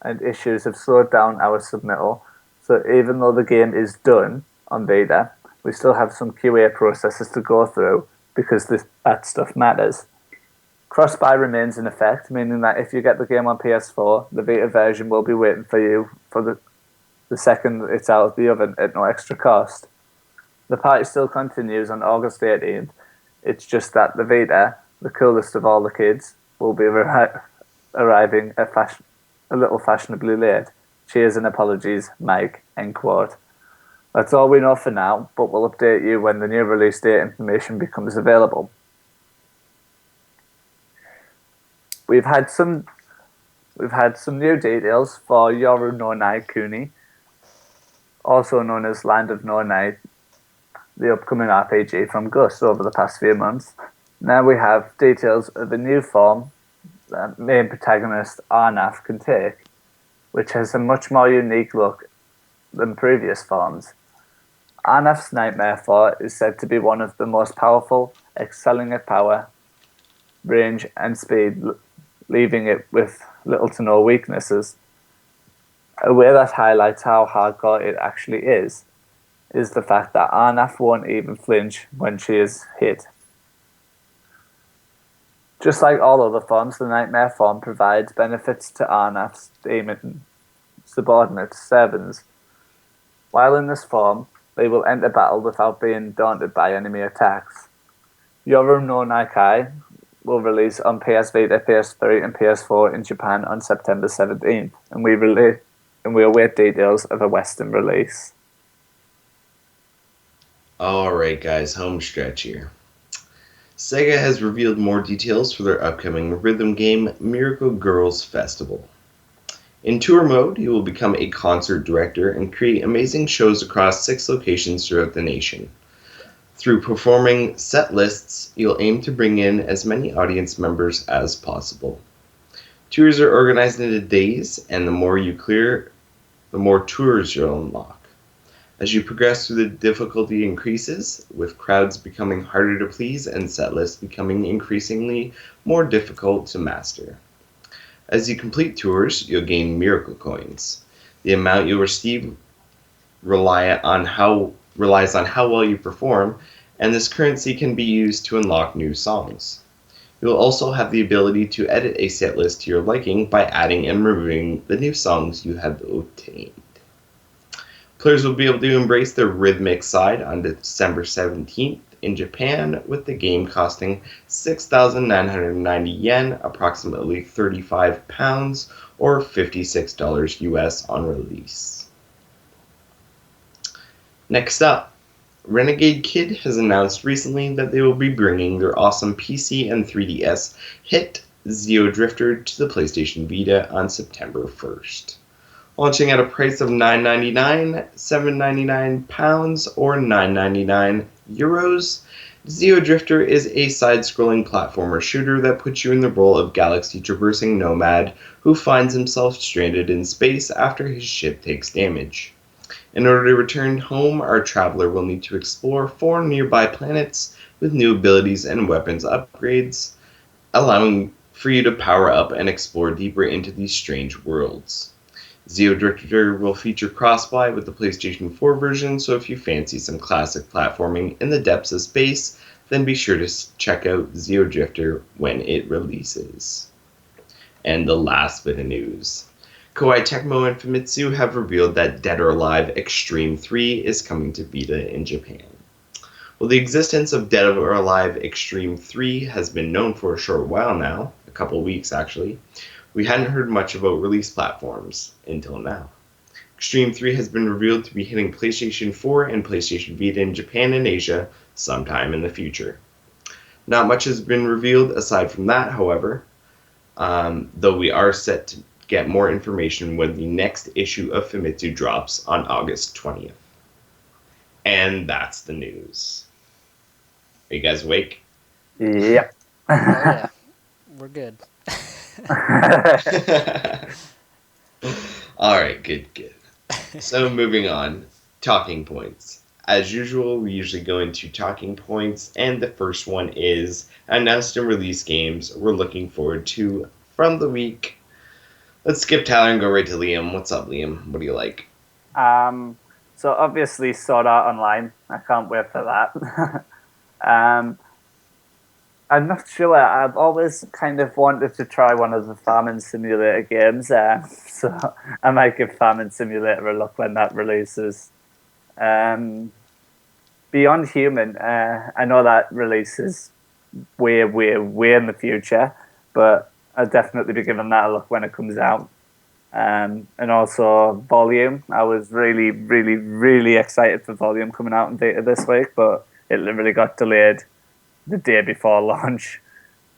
and issues have slowed down our submittal, so even though the game is done on Vita, we still have some QA processes to go through because that stuff matters. Cross-buy remains in effect, meaning that if you get the game on PS4, the Vita version will be waiting for you for the second it's out of the oven at no extra cost. The party still continues on August 18th. It's just that the Vita, the coolest of all the kids, will be arriving a little fashionably late. Cheers and apologies, Mike. End quote. That's all we know for now, but we'll update you when the new release date information becomes available. We've had some new details for Yoru no Nai Kuni, also known as Land of No Nai, the upcoming RPG from Gus over the past few months. Now we have details of a new form that main protagonist Arnaf can take, which has a much more unique look than previous forms. Arnaf's Nightmare Form is said to be one of the most powerful, excelling at power, range, and speed, leaving it with little to no weaknesses. A way that highlights how hardcore it actually is the fact that Arnaf won't even flinch when she is hit. Just like all other forms, the Nightmare Form provides benefits to Arnaf's demon subordinate servants. While in this form, they will enter battle without being daunted by enemy attacks. Yoru no Naikai will release on PS Vita, PS3, and PS4 in Japan on September 17th, and we await details of a Western release. Alright guys, home stretch here. Sega has revealed more details for their upcoming rhythm game, Miracle Girls Festival. In tour mode, you will become a concert director and create amazing shows across 6 locations throughout the nation. Through performing set lists, you'll aim to bring in as many audience members as possible. Tours are organized into days, and the more you clear, the more tours you'll unlock. As you progress through, the difficulty increases, with crowds becoming harder to please and set lists becoming increasingly more difficult to master. As you complete tours, you'll gain miracle coins. The amount you'll receive relies on how well you perform, and this currency can be used to unlock new songs. You'll also have the ability to edit a set list to your liking by adding and removing the new songs you have obtained. Players will be able to embrace the rhythmic side on December 17th in Japan, with the game costing 6,990 yen, approximately £35 or $56 US on release. Next up, Renegade Kid has announced recently that they will be bringing their awesome PC and 3DS hit Zeo Drifter to the PlayStation Vita on September 1st. Launching at a price of £9.99, £7.99 or €9.99, Zeo Drifter is a side-scrolling platformer shooter that puts you in the role of galaxy-traversing nomad who finds himself stranded in space after his ship takes damage. In order to return home, our traveler will need to explore 4 nearby planets with new abilities and weapons upgrades, allowing for you to power up and explore deeper into these strange worlds. Zeo Drifter will feature cross-buy with the PlayStation 4 version, so if you fancy some classic platforming in the depths of space, then be sure to check out Zeo Drifter when it releases. And the last bit of news. Koei Tecmo and Famitsu have revealed that Dead or Alive Extreme 3 is coming to Vita in Japan. Well, the existence of Dead or Alive Extreme 3 has been known for a short while now, a couple weeks actually. We hadn't heard much about release platforms until now. Extreme 3 has been revealed to be hitting PlayStation 4 and PlayStation Vita in Japan and Asia sometime in the future. Not much has been revealed aside from that, however, though we are set to get more information when the next issue of Famitsu drops on August 20th. And that's the news. Are you guys awake? Yep. Oh yeah, we're good. All right, good. So moving on, talking points. As usual, we usually go into talking points, and the first one is announced and release games we're looking forward to from the week. Let's skip Tyler and go right to Liam. What's up, Liam? What do you like? um, so obviously Sword Art Online. I can't wait for that. um, I'm not sure. I've always kind of wanted to try one of the farming simulator games, so I might give Farming Simulator a look when that releases. Um, Beyond Human, I know that releases way in the future, but I'll definitely be giving that a look when it comes out. And also Volume. I was really excited for Volume coming out in Vita this week, but it literally got delayed the day before launch,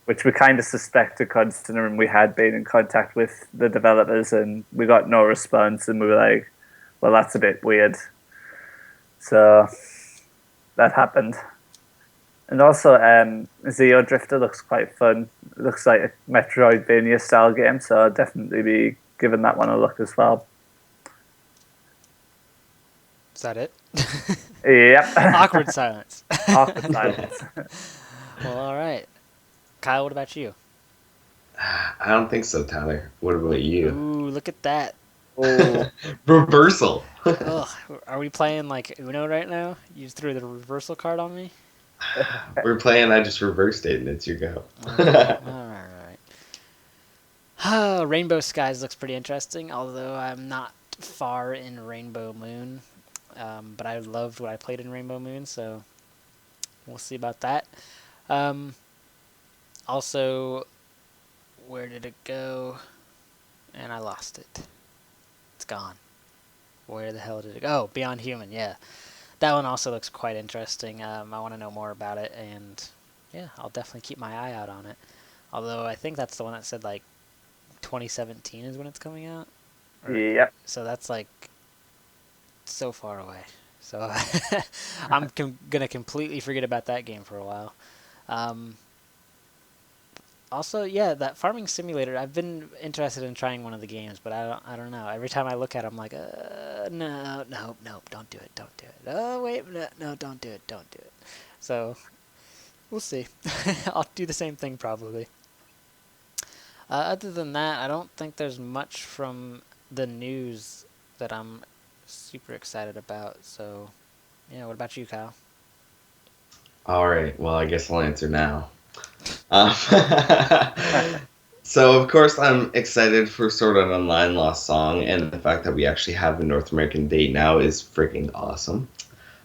which we kind of suspected considering we had been in contact with the developers and we got no response, and we were like, well, that's a bit weird. So that happened. And also, Zeo Drifter looks quite fun. It looks like a Metroidvania style game, so I'll definitely be giving that one a look as well. Is that it? Yep. Awkward silence. Awkward silence. Well, all right. Kyle, what about you? I don't think so, Tyler. What about you? Ooh, look at that. Oh, Reversal. Ugh, are we playing like Uno right now? You just threw the reversal card on me? We're playing. I just reversed it, and it's your go. Okay. All right. Rainbow Skies looks pretty interesting, although I'm not far in Rainbow Moon. But I loved what I played in Rainbow Moon, so we'll see about that. Also, where did it go? And I lost it. It's gone. Where the hell did it go? Oh, Beyond Human, yeah. That one also looks quite interesting. I want to know more about it, and yeah, I'll definitely keep my eye out on it. Although I think that's the one that said like 2017 is when it's coming out. yep. So that's like so far away. So I'm gonna completely forget about that game for a while. Um, Also, yeah, that farming simulator. I've been interested in trying one of the games, but I don't know. Every time I look at it, I'm like, no, don't do it, don't do it. Oh wait, no, don't do it, don't do it. So we'll see. I'll do the same thing probably. Other than that, I don't think there's much from the news that I'm super excited about. So, yeah, what about you, Kyle? All right. Well, I guess I'll answer now. Um, so, of course, I'm excited for Sword Art Online Lost Song, and the fact that we actually have a North American date now is freaking awesome.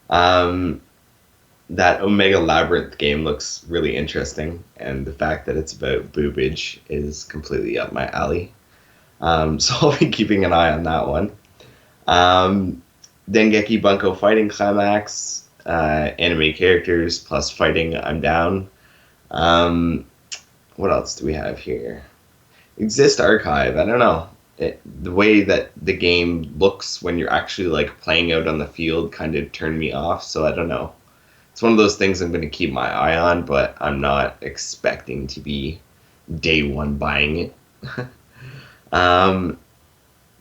Um, that Omega Labyrinth game looks really interesting, and the fact that it's about boobage is completely up my alley. So I'll be keeping an eye on that one. Um, Dengeki Bunko Fighting Climax, anime characters plus fighting, I'm down. Um, what else do we have here? Exist Archive, I don't know. The way that the game looks when you're actually like playing out on the field kind of turned me off, so I don't know. It's one of those things I'm going to keep my eye on, but I'm not expecting to be day one buying it.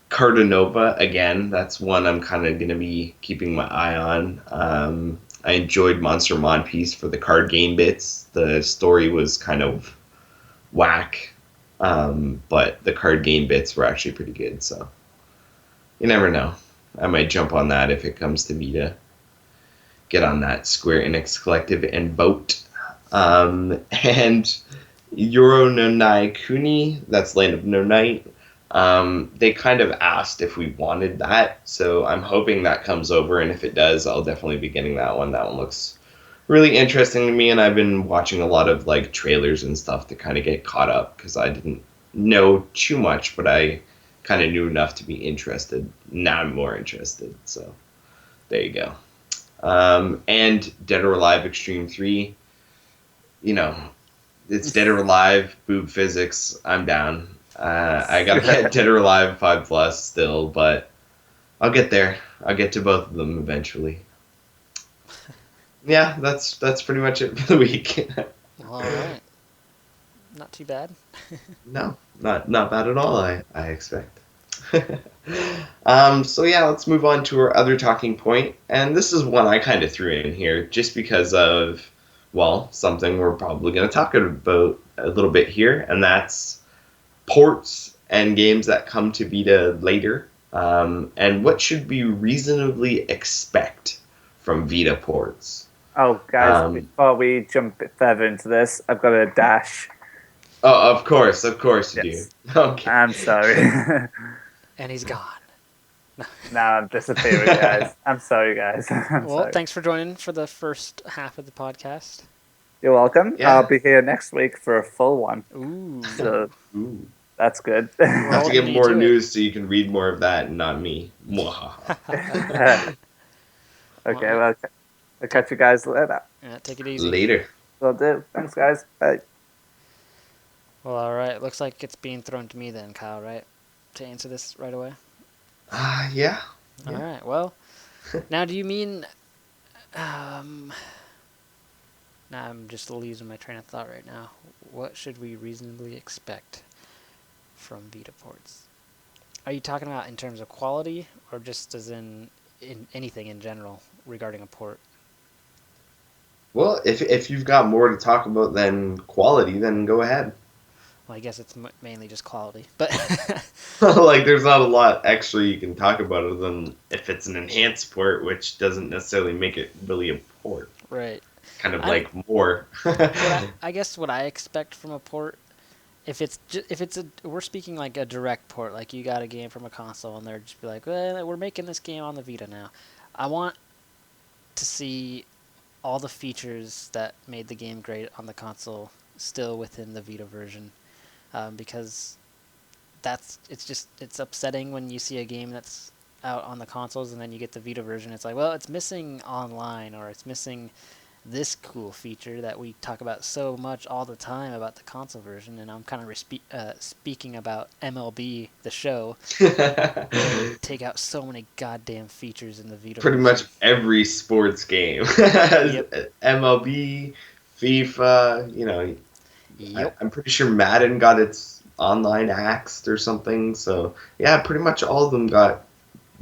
Cardinova, again, that's one I'm kind of going to be keeping my eye on. I enjoyed Monster Monpiece for the card game bits. The story was kind of whack, but the card game bits were actually pretty good, so you never know. I might jump on that if it comes to Vita. Get on that Square Enix Collective and vote. And Euro no Nai Kuni, that's Land of No Night. They kind of asked if we wanted that, so I'm hoping that comes over, and if it does, I'll definitely be getting that one. That one looks really interesting to me, and I've been watching a lot of like trailers and stuff to kind of get caught up because I didn't know too much, but I kind of knew enough to be interested. Now I'm more interested, so there you go. And Dead or Alive Extreme 3, you know, it's Dead or Alive, boob physics, I'm down. I gotta get Dead or Alive 5 Plus still, but I'll get there. I'll get to both of them eventually. Yeah, that's pretty much it for the week. All right. Not too bad. No, not bad at all, I expect. So yeah, let's move on to our other talking point, and this is one I kind of threw in here just because of, well, something we're probably going to talk about a little bit here, and that's ports and games that come to Vita later, and what should we reasonably expect from Vita ports. Oh, guys, Um, before we jump further into this, I've got a dash. oh, of course you do. Yes. Okay. I'm sorry. And he's gone. Now I'm disappearing, guys. I'm sorry, guys. I'm Well, sorry. thanks for joining for the first half of the podcast. You're welcome. I'll Yeah. be here next week for a full one. Ooh. So Ooh. that's good. We're Have to holding get you more to it. news so you can read more of that and not me. Mwahaha. Okay, well, I'll catch you guys later. Yeah, take it easy. Later. Will do. Thanks, guys. Bye. Well, all right. Looks like it's being thrown to me then, Kyle, right? To answer this right away. Yeah. All Yeah. right. Well, now do you mean... Um, now I'm just losing my train of thought right now. What should we reasonably expect from Vita ports? Are you talking about in terms of quality, or just as in anything in general regarding a port? Well, if you've got more to talk about than quality, then go ahead. Well, I guess it's mainly just quality, but Like, there's not a lot extra you can talk about other than if it's an enhanced port, which doesn't necessarily make it really a port. right. Kind of I- like more. I guess what I expect from a port, if it's we're speaking like a direct port, like you got a game from a console and they're just be like, well, we're making this game on the Vita now. I want to see all the features that made the game great on the console still within the Vita version, because it's upsetting when you see a game that's out on the consoles and then you get the Vita version. It's like, well, it's missing online, or it's missing this cool feature that we talk about so much all the time about the console version. And I'm kind of speaking about MLB the Show. They take out so many goddamn features in the Vita Pretty version. much every sports game. Yep. MLB, FIFA, Yep. I'm pretty sure Madden got its online axed or something. So, yeah, pretty much all of them got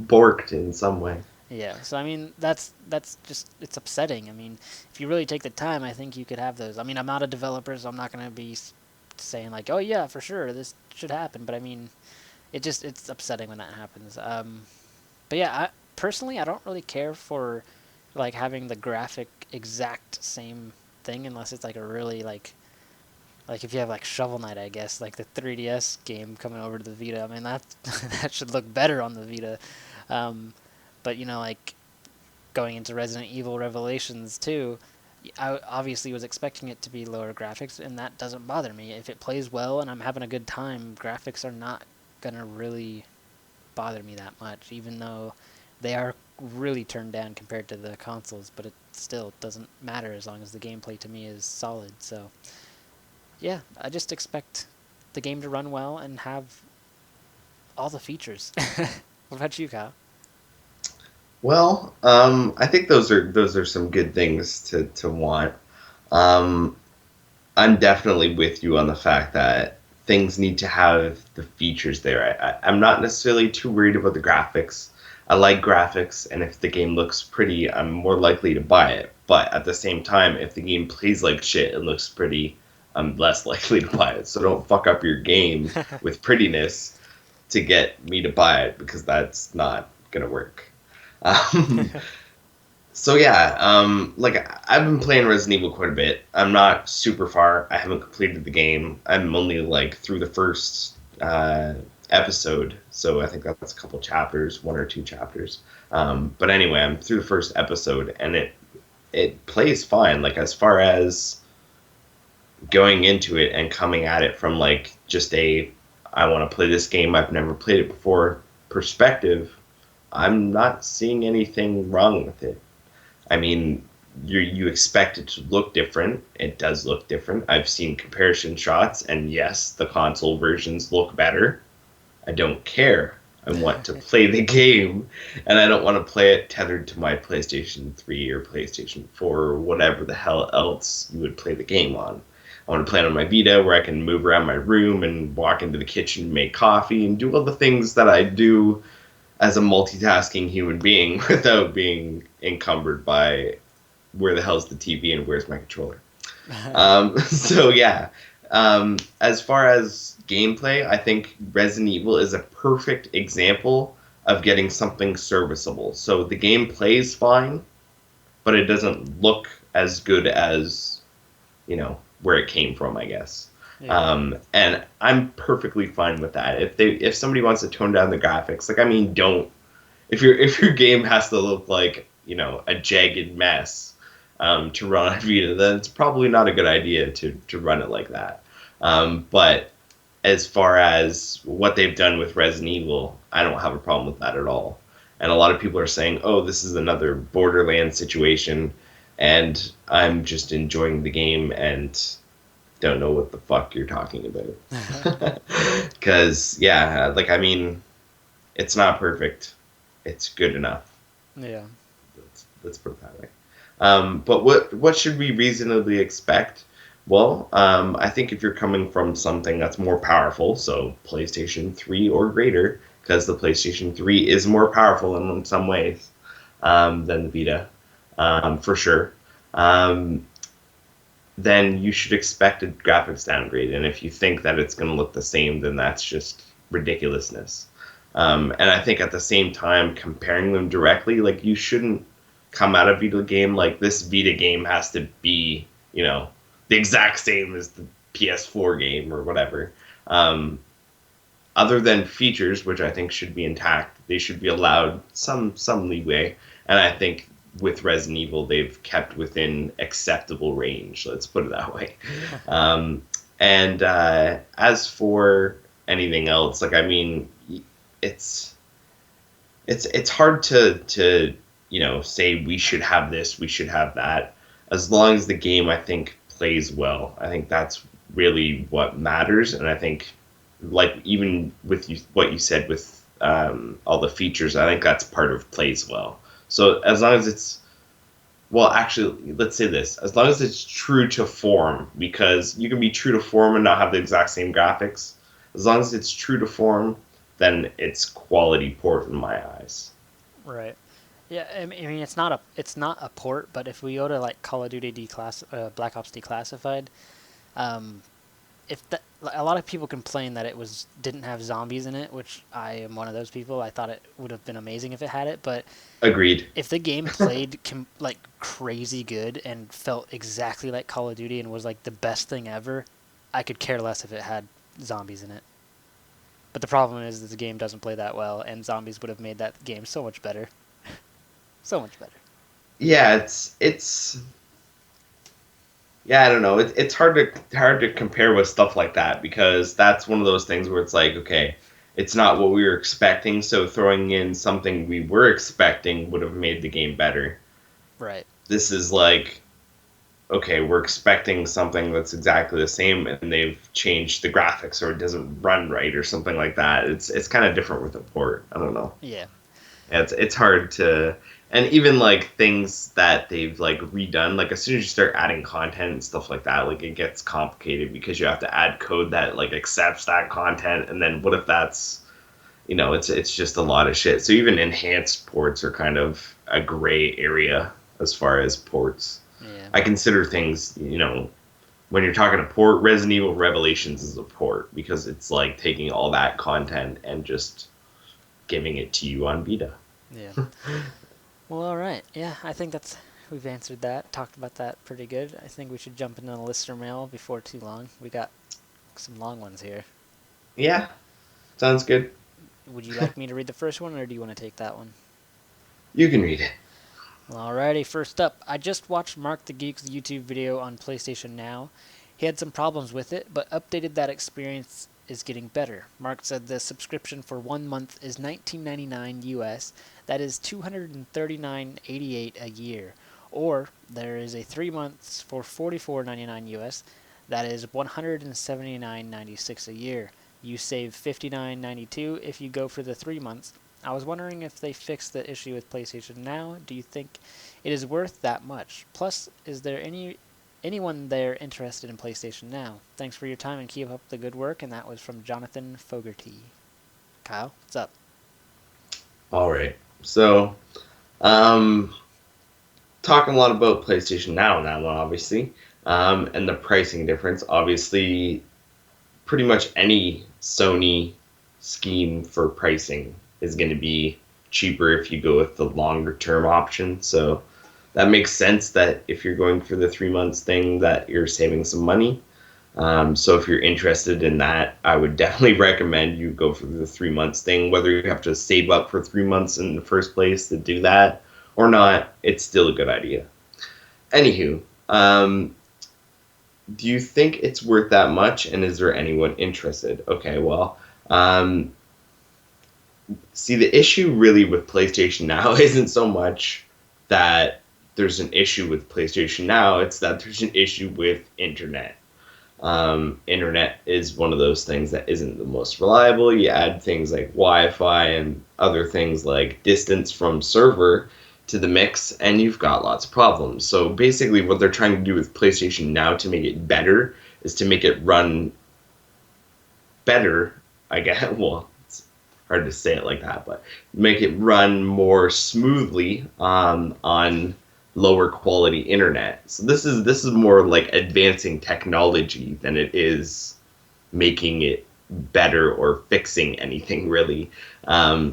borked in some way. Yeah, so I mean that's just, it's upsetting. I mean, if you really take the time, I think you could have those. I mean, I'm not a developer, so I'm not going to be saying like, "Oh yeah, for sure, this should happen." But I mean, it's upsetting when that happens. But yeah, personally, I don't really care for like having the graphic exact same thing unless it's like a really like if you have like Shovel Knight, I guess, like the 3DS game coming over to the Vita. I mean, that that should look better on the Vita. But like going into Resident Evil Revelations 2, I obviously was expecting it to be lower graphics, and that doesn't bother me. If it plays well and I'm having a good time, graphics are not gonna really bother me that much, even though they are really turned down compared to the consoles. But it still doesn't matter as long as the gameplay to me is solid. So yeah, I just expect the game to run well and have all the features. What about you, Kyle? Well, I think those are some good things to want. Um, I'm definitely with you on the fact that things need to have the features there. I'm not necessarily too worried about the graphics. I like graphics, and if the game looks pretty, I'm more likely to buy it. But at the same time, if the game plays like shit and looks pretty, I'm less likely to buy it. So don't fuck up your game with prettiness to get me to buy it, because that's not gonna work. Um, so yeah, like I've been playing Resident Evil quite a bit. I'm not super far. I haven't completed the game. I'm only like through the first episode, so I think that's a couple chapters, one or two chapters. But anyway, I'm through the first episode, and it plays fine. Like, as far as going into it and coming at it from like just I want to play this game, I've never played it before perspective, I'm not seeing anything wrong with it. I mean, you expect it to look different. It does look different. I've seen comparison shots, and yes, the console versions look better. I don't care. I want to play the game, and I don't want to play it tethered to my PlayStation 3 or PlayStation 4 or whatever the hell else you would play the game on. I want to play it on my Vita where I can move around my room and walk into the kitchen, make coffee, and do all the things that I do as a multitasking human being without being encumbered by where the hell's the TV and where's my controller. So yeah, as far as gameplay, I think Resident Evil is a perfect example of getting something serviceable. So the game plays fine, but it doesn't look as good as, where it came from, I guess. Yeah. And I'm perfectly fine with that. If somebody wants to tone down the graphics, don't. If your game has to look like a jagged mess to run on Vita, then it's probably not a good idea to run it like that. But as far as what they've done with Resident Evil, I don't have a problem with that at all. And a lot of people are saying, "Oh, this is another Borderlands situation," and I'm just enjoying the game and don't know what the fuck you're talking about. Because it's not perfect. It's good enough. Yeah. Let's put it that way. But what should we reasonably expect? Well, I think if you're coming from something that's more powerful, so PlayStation 3 or greater, because the PlayStation 3 is more powerful in some ways than the Vita, for sure, then you should expect a graphics downgrade. And if you think that it's going to look the same, then that's just ridiculousness. And I think at the same time, comparing them directly, you shouldn't come out of Vita game like this Vita game has to be, the exact same as the PS4 game or whatever. Other than features, which I think should be intact, they should be allowed some leeway. And I think with Resident Evil, they've kept within acceptable range. Let's put it that way. And as for anything else, it's hard to say we should have this, we should have that. As long as the game, I think, plays well, I think that's really what matters. And I think, even with what you said with all the features, I think that's part of plays well. So as long as it's, well, actually, let's say this, as long as it's true to form, because you can be true to form and not have the exact same graphics. As long as it's true to form, then it's quality port in my eyes. Right. Yeah, I mean it's not a port, but if we go to Call of Duty Black Ops Declassified, a lot of people complain that it didn't have zombies in it, which I am one of those people. I thought it would have been amazing if it had it, but agreed. If the game played crazy good and felt exactly like Call of Duty and was the best thing ever, I could care less if it had zombies in it. But the problem is that the game doesn't play that well, and zombies would have made that game so much better. So much better. Yeah, it's yeah, I don't know. It's hard to compare with stuff like that, because that's one of those things where it's okay, it's not what we were expecting, so throwing in something we were expecting would have made the game better. Right. This is okay, we're expecting something that's exactly the same, and they've changed the graphics, or it doesn't run right, or something like that. It's kind of different with a port. I don't know. Yeah. It's hard to, and even things that they've redone, as soon as you start adding content and stuff like that, it gets complicated, because you have to add code that accepts that content, and then what if that's, it's just a lot of shit. So even enhanced ports are kind of a gray area as far as ports. Yeah. I consider things, when you're talking a port, Resident Evil Revelations is a port, because it's taking all that content and just giving it to you on Vita. Yeah. Well, all right. Yeah, I think we've answered that, talked about that pretty good. I think we should jump into the listener mail before too long. We got some long ones here. Yeah, sounds good. Would you like me to read the first one, or do you want to take that one? You can read it. Alrighty, first up, I just watched Mark the Geek's YouTube video on PlayStation Now. He had some problems with it, but updated that experience is getting better. Mark said the subscription for 1 month is $19.99 US. That is $239.88 a year. Or there is a 3 months for $44.99 US. That is $179.96 a year. You save $59.92 if you go for the 3 months. I was wondering if they fixed the issue with PlayStation Now. Do you think it is worth that much? Plus, is there anyone there interested in PlayStation Now? Thanks for your time and keep up the good work. And that was from Jonathan Fogarty. Kyle, what's up? All right. So, talking a lot about PlayStation Now, obviously, and the pricing difference. Obviously, pretty much any Sony scheme for pricing is going to be cheaper if you go with the longer term option. So that makes sense that if you're going for the 3 months thing, that you're saving some money. So if you're interested in that, I would definitely recommend you go for the 3 months thing. Whether you have to save up for 3 months in the first place to do that or not, it's still a good idea. Anywho, do you think it's worth that much, and is there anyone interested? Okay, well, see, the issue really with PlayStation Now isn't so much that there's an issue with PlayStation Now, it's that there's an issue with internet. Internet is one of those things that isn't the most reliable. You add things like Wi-Fi and other things like distance from server to the mix, and you've got lots of problems. So basically what they're trying to do with PlayStation Now to make it better is to make it run better, I guess. Well, it's hard to say it like that, but make it run more smoothly on lower quality internet. So this is more like advancing technology than it is making it better or fixing anything really.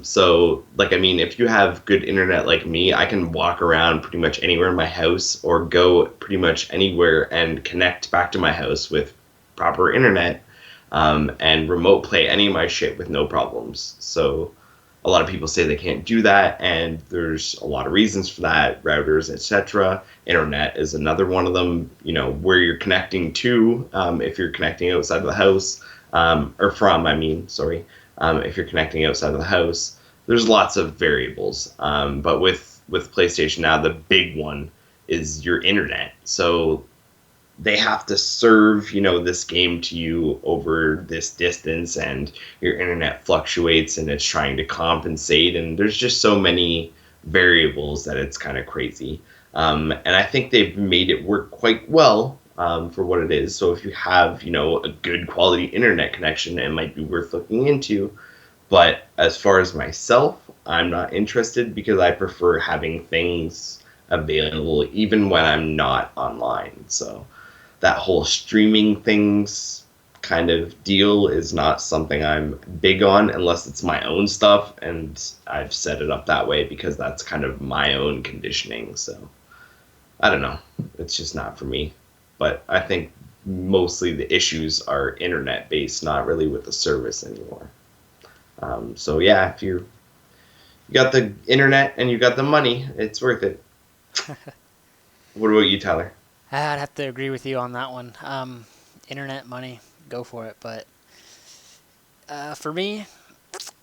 So like, I mean, if you have good internet like me, I can walk around pretty much anywhere in my house or go pretty much anywhere and connect back to my house with proper internet, and remote play any of my shit with no problems. So a lot of people say they can't do that, and there's a lot of reasons for that, routers, etc. Internet is another one of them, where you're connecting to, if you're connecting outside of the house, if you're connecting outside of the house, there's lots of variables. But with PlayStation Now, the big one is your internet. So they have to serve, this game to you over this distance, and your internet fluctuates and it's trying to compensate, and there's just so many variables that it's kind of crazy. And I think they've made it work quite well, for what it is. So if you have, a good quality internet connection, it might be worth looking into. But as far as myself, I'm not interested because I prefer having things available even when I'm not online. So that whole streaming things kind of deal is not something I'm big on unless it's my own stuff, and I've set it up that way because that's kind of my own conditioning. So I don't know. It's just not for me. But I think mostly the issues are internet based, not really with the service anymore. So yeah, if you got the internet and you got the money, it's worth it. What about you, Tyler? I'd have to agree with you on that one. Internet money, go for it. But for me,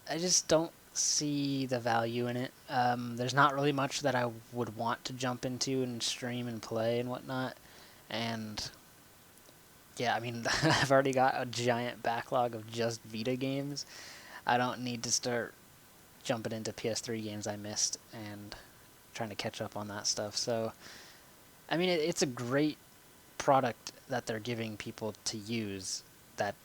I just don't see the value in it. There's not really much that I would want to jump into and stream and play and whatnot. And yeah, I mean, I've already got a giant backlog of just Vita games. I don't need to start jumping into PS3 games I missed and trying to catch up on that stuff. So, I mean, it's a great product that they're giving people to use that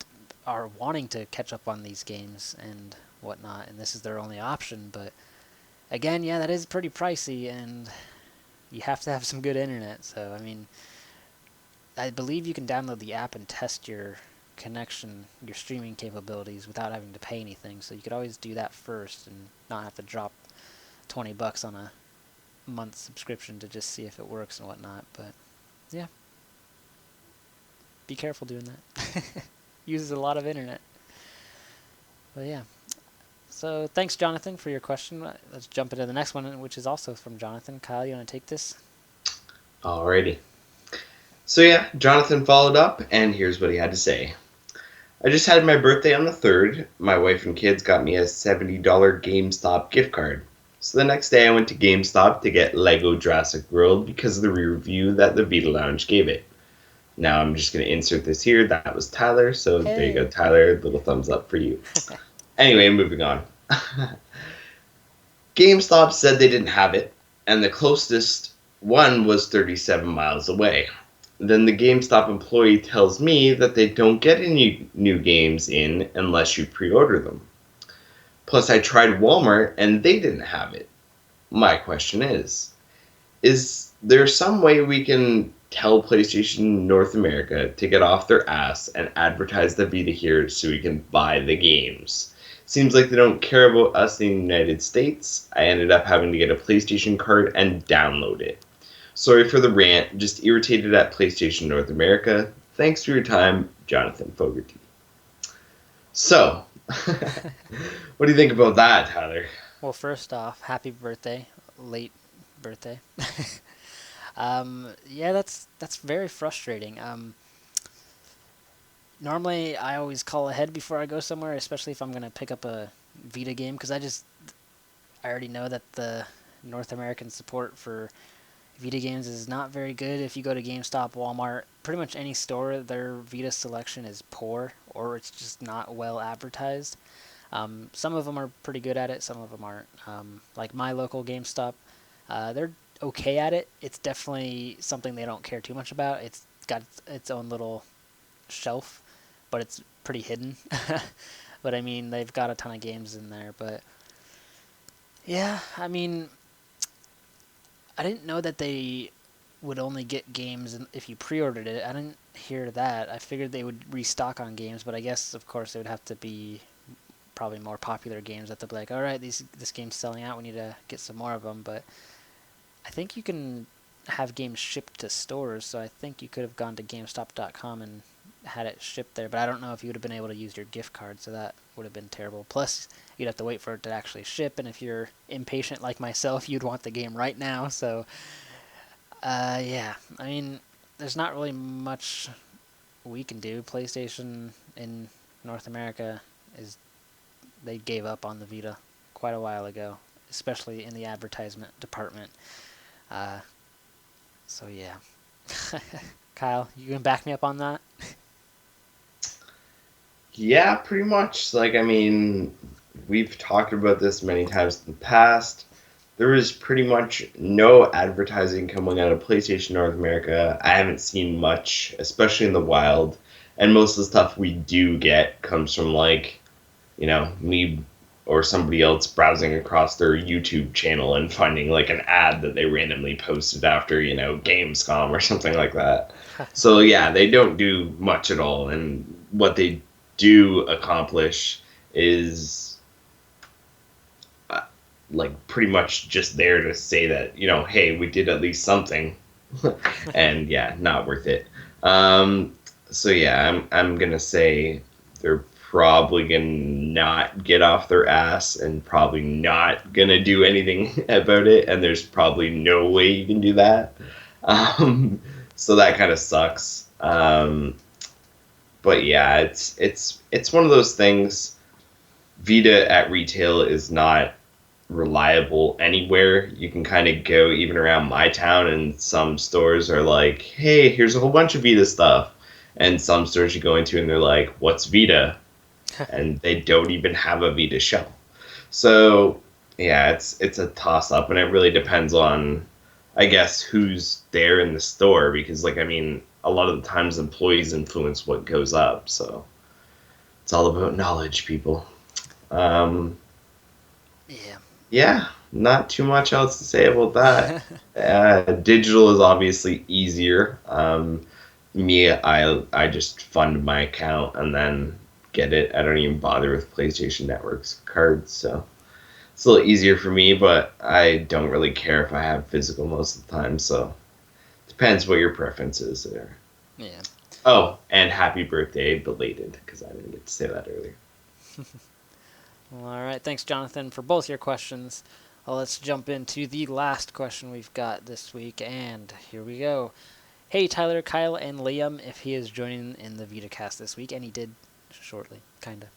are wanting to catch up on these games and whatnot, and this is their only option. But again, yeah, that is pretty pricey, and you have to have some good internet. So, I mean, I believe you can download the app and test your connection, your streaming capabilities without having to pay anything. So you could always do that first and not have to drop $20 on a month subscription to just see if it works and whatnot. But yeah, be careful doing that. Uses a lot of internet. But yeah. So thanks, Jonathan, for your question. Let's jump into the next one, which is also from Jonathan. Kyle, you want to take this? Alrighty. So yeah, Jonathan followed up, and here's what he had to say. I just had my birthday on the 3rd. My wife and kids got me a $70 GameStop gift card. So the next day I went to GameStop to get Lego Jurassic World because of the review that the Vita Lounge gave it. Now I'm just going to insert this here. That was Tyler. So there you go, Hey. Tyler. Little thumbs up for you. Anyway, moving on. GameStop said they didn't have it, and the closest one was 37 miles away. Then the GameStop employee tells me that they don't get any new games in unless you pre-order them. Plus, I tried Walmart and they didn't have it. My question is there some way we can tell PlayStation North America to get off their ass and advertise the Vita here so we can buy the games? Seems like they don't care about us in the United States. I ended up having to get a PlayStation card and download it. Sorry for the rant, just irritated at PlayStation North America. Thanks for your time, Jonathan Fogarty. So, what do you think about that, Tyler? Well, first off, happy birthday, late birthday. Yeah, that's very frustrating. Normally, I always call ahead before I go somewhere, especially if I'm gonna pick up a Vita game, because I already know that the North American support for Vita games is not very good. If you go to GameStop, Walmart, pretty much any store, their Vita selection is poor, or it's just not well advertised. Some of them are pretty good at it, some of them aren't. Like my local GameStop, they're okay at it. It's definitely something they don't care too much about. It's got its own little shelf, but it's pretty hidden. But I mean, they've got a ton of games in there. But yeah, I mean, I didn't know that they would only get games if you pre-ordered it. I didn't hear that. I figured they would restock on games, but I guess, of course, it would have to be probably more popular games that they'll be like, all right, this game's selling out. We need to get some more of them. But I think you can have games shipped to stores, so I think you could have gone to GameStop.com and had it shipped there. But I don't know if you would have been able to use your gift card, so that would have been terrible. Plus, you'd have to wait for it to actually ship, and if you're impatient like myself, you'd want the game right now. So, yeah, I mean, there's not really much we can do. PlayStation in North America is they gave up on the Vita quite a while ago, especially in the advertisement department. Uh, so yeah, Kyle, you can back me up on that? Yeah, pretty much. Like, I mean, we've talked about this many times in the past. There is pretty much no advertising coming out of PlayStation North America. I haven't seen much, especially in the wild. And most of the stuff we do get comes from, like, me or somebody else browsing across their YouTube channel and finding, like, an ad that they randomly posted after, Gamescom or something like that. So, yeah, they don't do much at all. And what they do accomplish is like pretty much just there to say that hey, we did at least something. And yeah, not worth it. So yeah, I'm gonna say they're probably gonna not get off their ass and probably not gonna do anything about it, and there's probably no way you can do that. So that kind of sucks. But yeah, it's one of those things. Vita at retail is not reliable anywhere. You can kind of go even around my town, and some stores are like, "Hey, here's a whole bunch of Vita stuff," and some stores you go into and they're like, "What's Vita?" and they don't even have a Vita shelf. So yeah, it's a toss up, and it really depends on, I guess, who's there in the store, because like I mean, a lot of the times employees influence what goes up. So it's all about knowledge, people. Um, Yeah. yeah, not too much else to say about that. Digital is obviously easier. I just fund my account and then get it. I don't even bother with PlayStation Network's cards, so it's a little easier for me. But I don't really care if I have physical most of the time. So depends what your preference is there. Yeah. Oh, and happy birthday belated, because I didn't get to say that earlier. Well, all right. Thanks, Jonathan, for both your questions. Well, let's jump into the last question we've got this week, and here we go. Hey, Tyler, Kyle, and Liam, if he is joining in the Vita Cast this week, and he did shortly, kinda.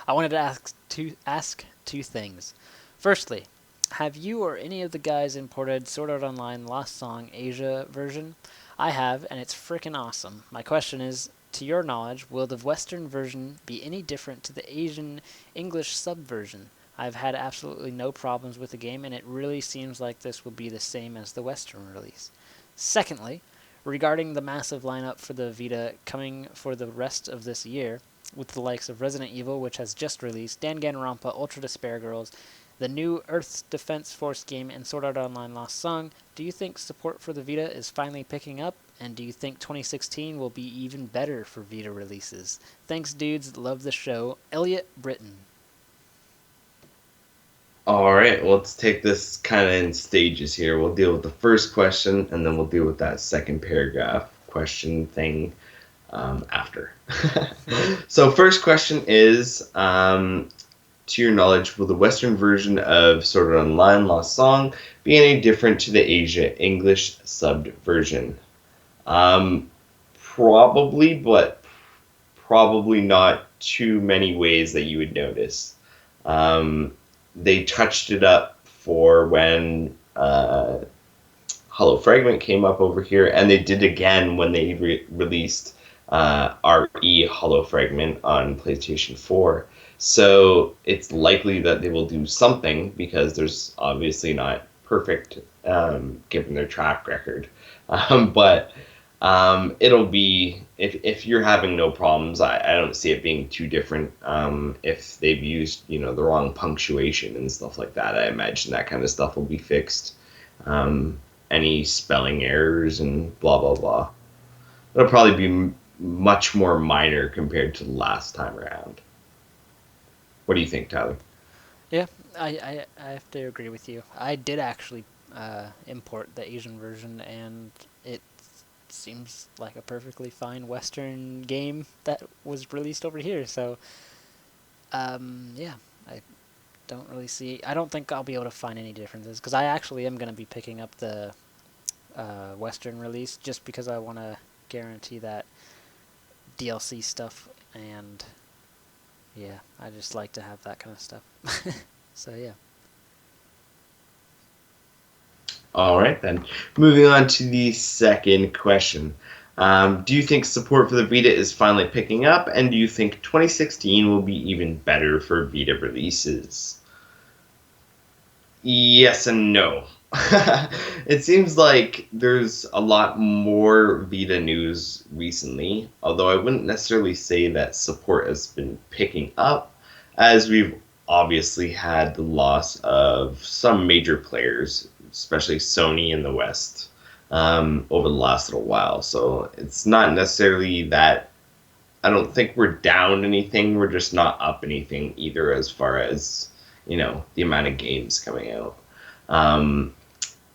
I wanted to ask two things. Firstly, have you or any of the guys imported Sword Art Online Lost Song Asia version? I have, and it's freaking awesome. My question is, to your knowledge, will the Western version be any different to the Asian English subversion? I've had absolutely no problems with the game, and it really seems like this will be the same as the Western release. Secondly, regarding the massive lineup for the Vita coming for the rest of this year, with the likes of Resident Evil, which has just released, Danganronpa, Ultra Despair Girls, the new Earth's Defense Force game, and Sword Art Online Lost Song, do you think support for the Vita is finally picking up? And do you think 2016 will be even better for Vita releases? Thanks, dudes. Love the show. Elliot Britton. All right, well, let's take this kind of in stages here. We'll deal with the first question, and then we'll deal with that second paragraph question thing after. So, first question is, to your knowledge, will the Western version of Sword Art Online Lost Song be any different to the Asia English subbed version? Probably, but probably not too many ways that you would notice. They touched it up for when Hollow Fragment came up over here, and they did again when they released RE Hollow Fragment on PlayStation 4. So it's likely that they will do something, because there's obviously not perfect given their track record. But it'll be, if you're having no problems, I don't see it being too different. If they've used the wrong punctuation and stuff like that, I imagine that kind of stuff will be fixed. Any spelling errors and blah blah blah. It'll probably be much more minor compared to the last time around. What do you think, Tyler? Yeah, I have to agree with you. I did actually import the Asian version, and it seems like a perfectly fine Western game that was released over here. So, yeah, I don't really see. I don't think I'll be able to find any differences, because I actually am going to be picking up the Western release just because I want to guarantee that DLC stuff, and yeah, I just like to have that kind of stuff. So yeah. All right, then. Moving on to the second question. Do you think support for the Vita is finally picking up, and do you think 2016 will be even better for Vita releases? Yes and no. It seems like there's a lot more Vita news recently, although I wouldn't necessarily say that support has been picking up, as we've obviously had the loss of some major players, especially Sony in the West, over the last little while. So it's not necessarily that I don't think we're down anything, we're just not up anything either, as far as the amount of games coming out.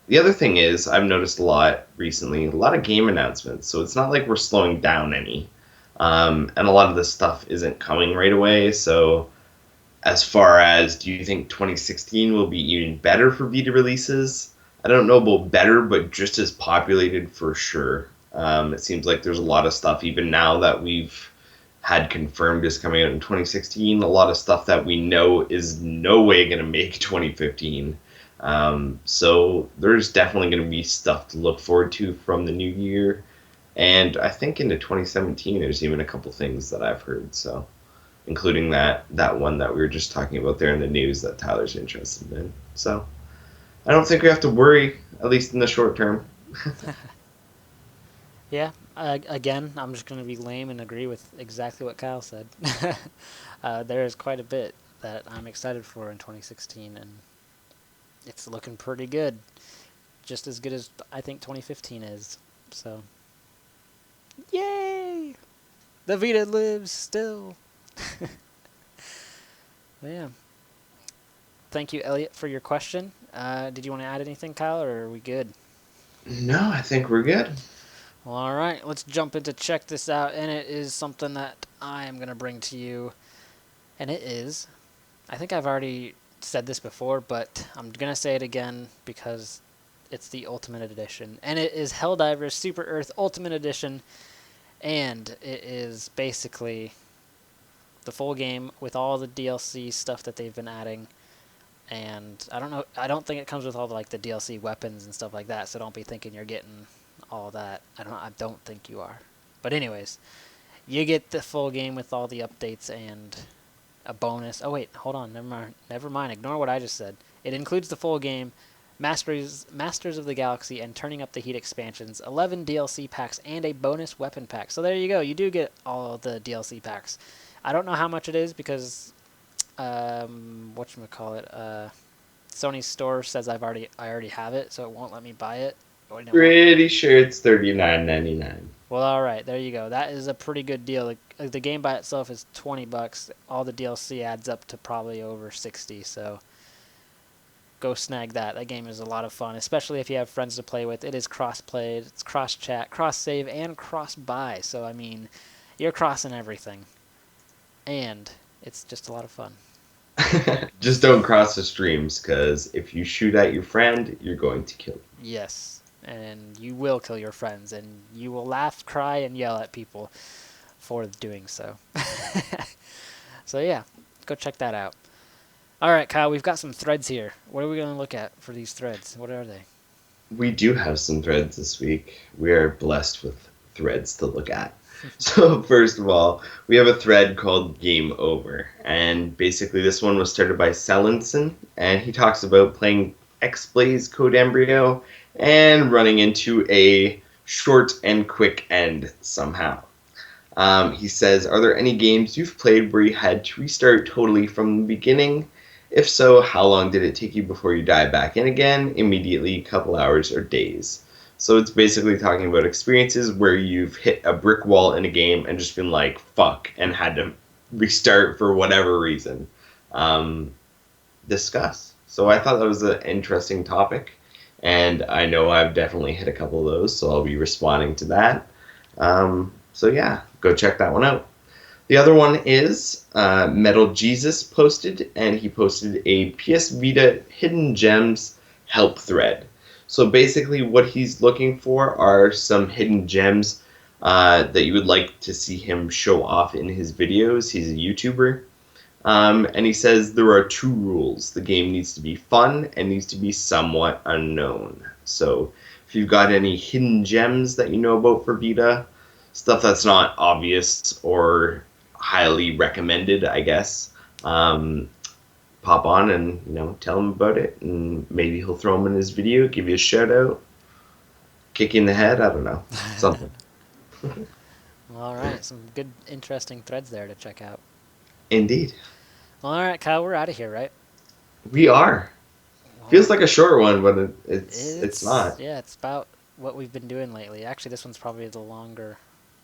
The other thing is, I've noticed a lot recently, a lot of game announcements, so it's not like we're slowing down any. And a lot of this stuff isn't coming right away, so as far as, do you think 2016 will be even better for Vita releases? I don't know about better, but just as populated for sure. It seems like there's a lot of stuff, even now that we've had confirmed is coming out in 2016, a lot of stuff that we know is no way going to make 2015. So there's definitely going to be stuff to look forward to from the new year. And I think into 2017, there's even a couple things that I've heard. So, including that one that we were just talking about there in the news that Tyler's interested in. So, I don't think we have to worry, at least in the short term. Yeah, again, I'm just going to be lame and agree with exactly what Kyle said. There is quite a bit that I'm excited for in 2016, and it's looking pretty good. Just as good as I think 2015 is. So, yay! The Vita lives still. Yeah. Thank you, Elliot, for your question. Did you want to add anything, Kyle, or are we good? No, I think we're good. Well, all right, let's jump into check this out, and it is something that I am going to bring to you, and it is, I think I've already said this before, but I'm going to say it again because it's the Ultimate Edition, and it is Helldivers Super Earth Ultimate Edition, and it is basically the full game with all the DLC stuff that they've been adding. And I don't think it comes with all the DLC weapons and stuff like that, so don't be thinking you're getting all that. I don't think you are. But anyways, you get the full game with all the updates and a bonus. Oh wait, hold on. Never mind. Ignore what I just said. It includes the full game, Masters of the Galaxy, and Turning Up the Heat expansions, 11 DLC packs, and a bonus weapon pack. So there you go. You do get all of the DLC packs. I don't know how much it is because, whatchamacallit, Sony's store says I already have it, so it won't let me buy it. Pretty sure it's $39.99. Well, all right, there you go. That is a pretty good deal. The game by itself is $20. All the DLC adds up to probably over 60. So go snag that. That game is a lot of fun, especially if you have friends to play with. It is cross-play, it's cross-chat, cross-save, and cross-buy. So I mean, you're crossing everything, and it's just a lot of fun. Just don't cross the streams, because if you shoot at your friend, you're going to kill them. Yes, and you will kill your friends, and you will laugh, cry, and yell at people for doing so. So yeah, go check that out. All right, Kyle, we've got some threads here. What are we going to look at for these threads? What are they? We do have some threads this week. We are blessed with threads to look at. So first of all, we have a thread called Game Over. And basically this one was started by Selinson. And he talks about playing X-Blaze Code Embryo and running into a short and quick end somehow. He says, are there any games you've played where you had to restart totally from the beginning? If so, how long did it take you before you dive back in again? Immediately, couple hours, or days? So it's basically talking about experiences where you've hit a brick wall in a game and just been like, fuck, and had to restart for whatever reason. Discuss. So I thought that was an interesting topic, and I know I've definitely hit a couple of those, so I'll be responding to that. So yeah, go check that one out. The other one is Metal Jesus posted, and he posted a PS Vita Hidden Gems help thread. So basically what he's looking for are some hidden gems that you would like to see him show off in his videos. He's a YouTuber. And he says there are 2 rules. The game needs to be fun and needs to be somewhat unknown. So if you've got any hidden gems that you know about for Vita, stuff that's not obvious or highly recommended, I guess, pop on and tell him about it, and maybe he'll throw him in his video, give you a shout out, kick you in the head, I don't know, something. All right, some good, interesting threads there to check out. Indeed. All right, Kyle, we're out of here, right? We are. Feels like a short one, but it's not. Yeah, it's about what we've been doing lately. Actually, this one's probably the longer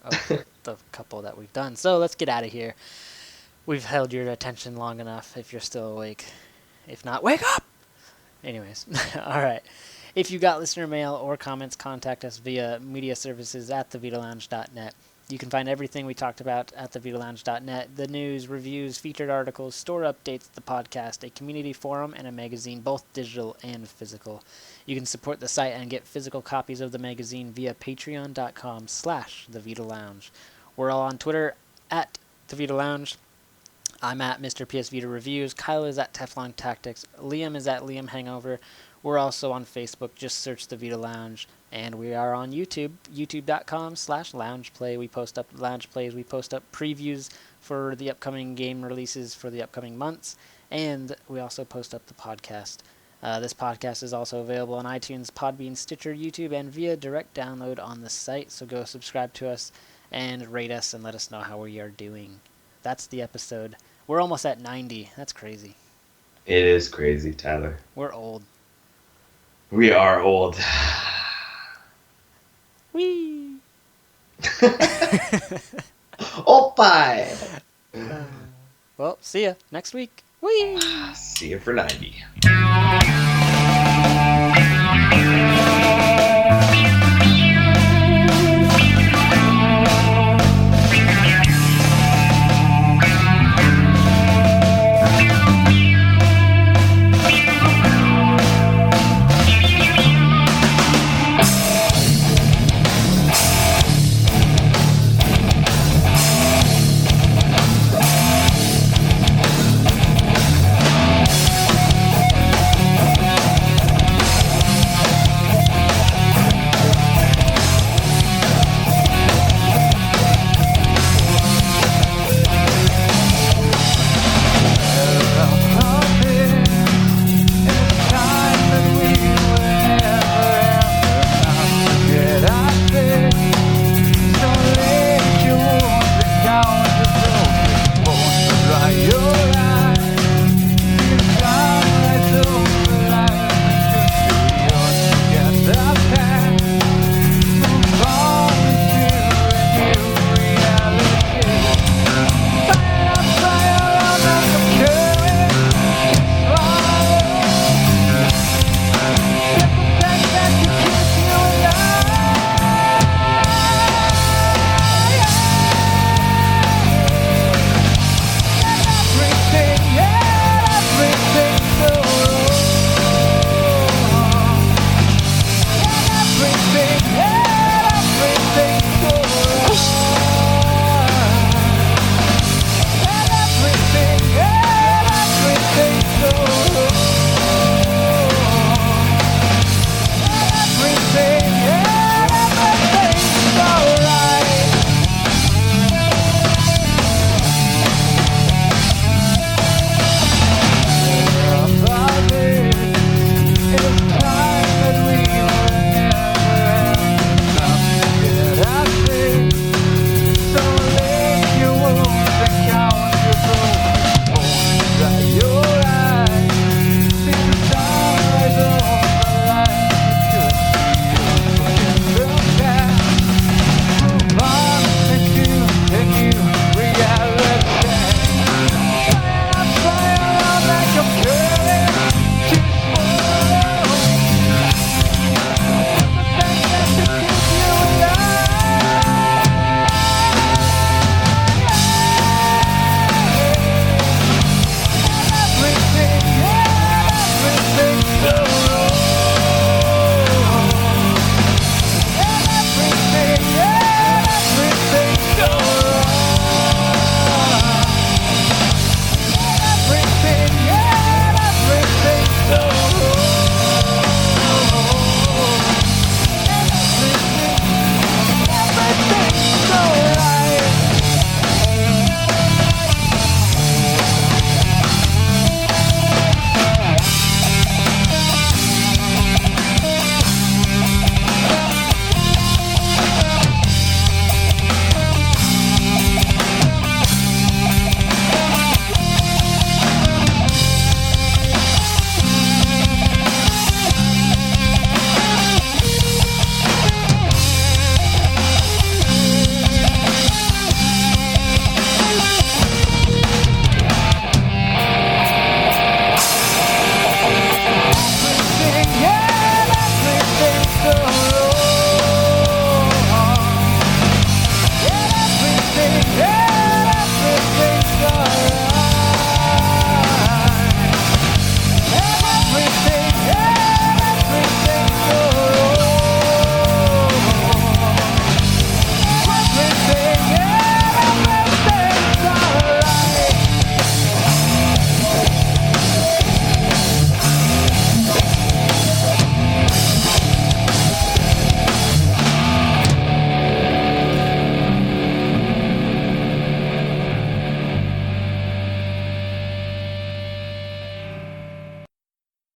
of the couple that we've done. So let's get out of here. We've held your attention long enough if you're still awake. If not, wake up! Anyways, all right. If you got listener mail or comments, contact us via media services at thevitalounge.net. You can find everything we talked about at thevitalounge.net. The news, reviews, featured articles, store updates, the podcast, a community forum, and a magazine, both digital and physical. You can support the site and get physical copies of the magazine via patreon.com/thevitalounge. We're all on Twitter at thevitalounge. I'm at Mr. PS Vita Reviews. Kyle is at Teflon Tactics. Liam is at Liam Hangover. We're also on Facebook. Just search the Vita Lounge. And we are on YouTube, youtube.com/loungeplay. We post up lounge plays. We post up previews for the upcoming game releases for the upcoming months. And we also post up the podcast. This podcast is also available on iTunes, Podbean, Stitcher, YouTube, and via direct download on the site. So go subscribe to us and rate us and let us know how we are doing. That's the episode. We're almost at 90. That's crazy. It is crazy, Tyler. We're old. We are old. Whee! Oh, bye. Well, see ya next week. Whee! See you for 90.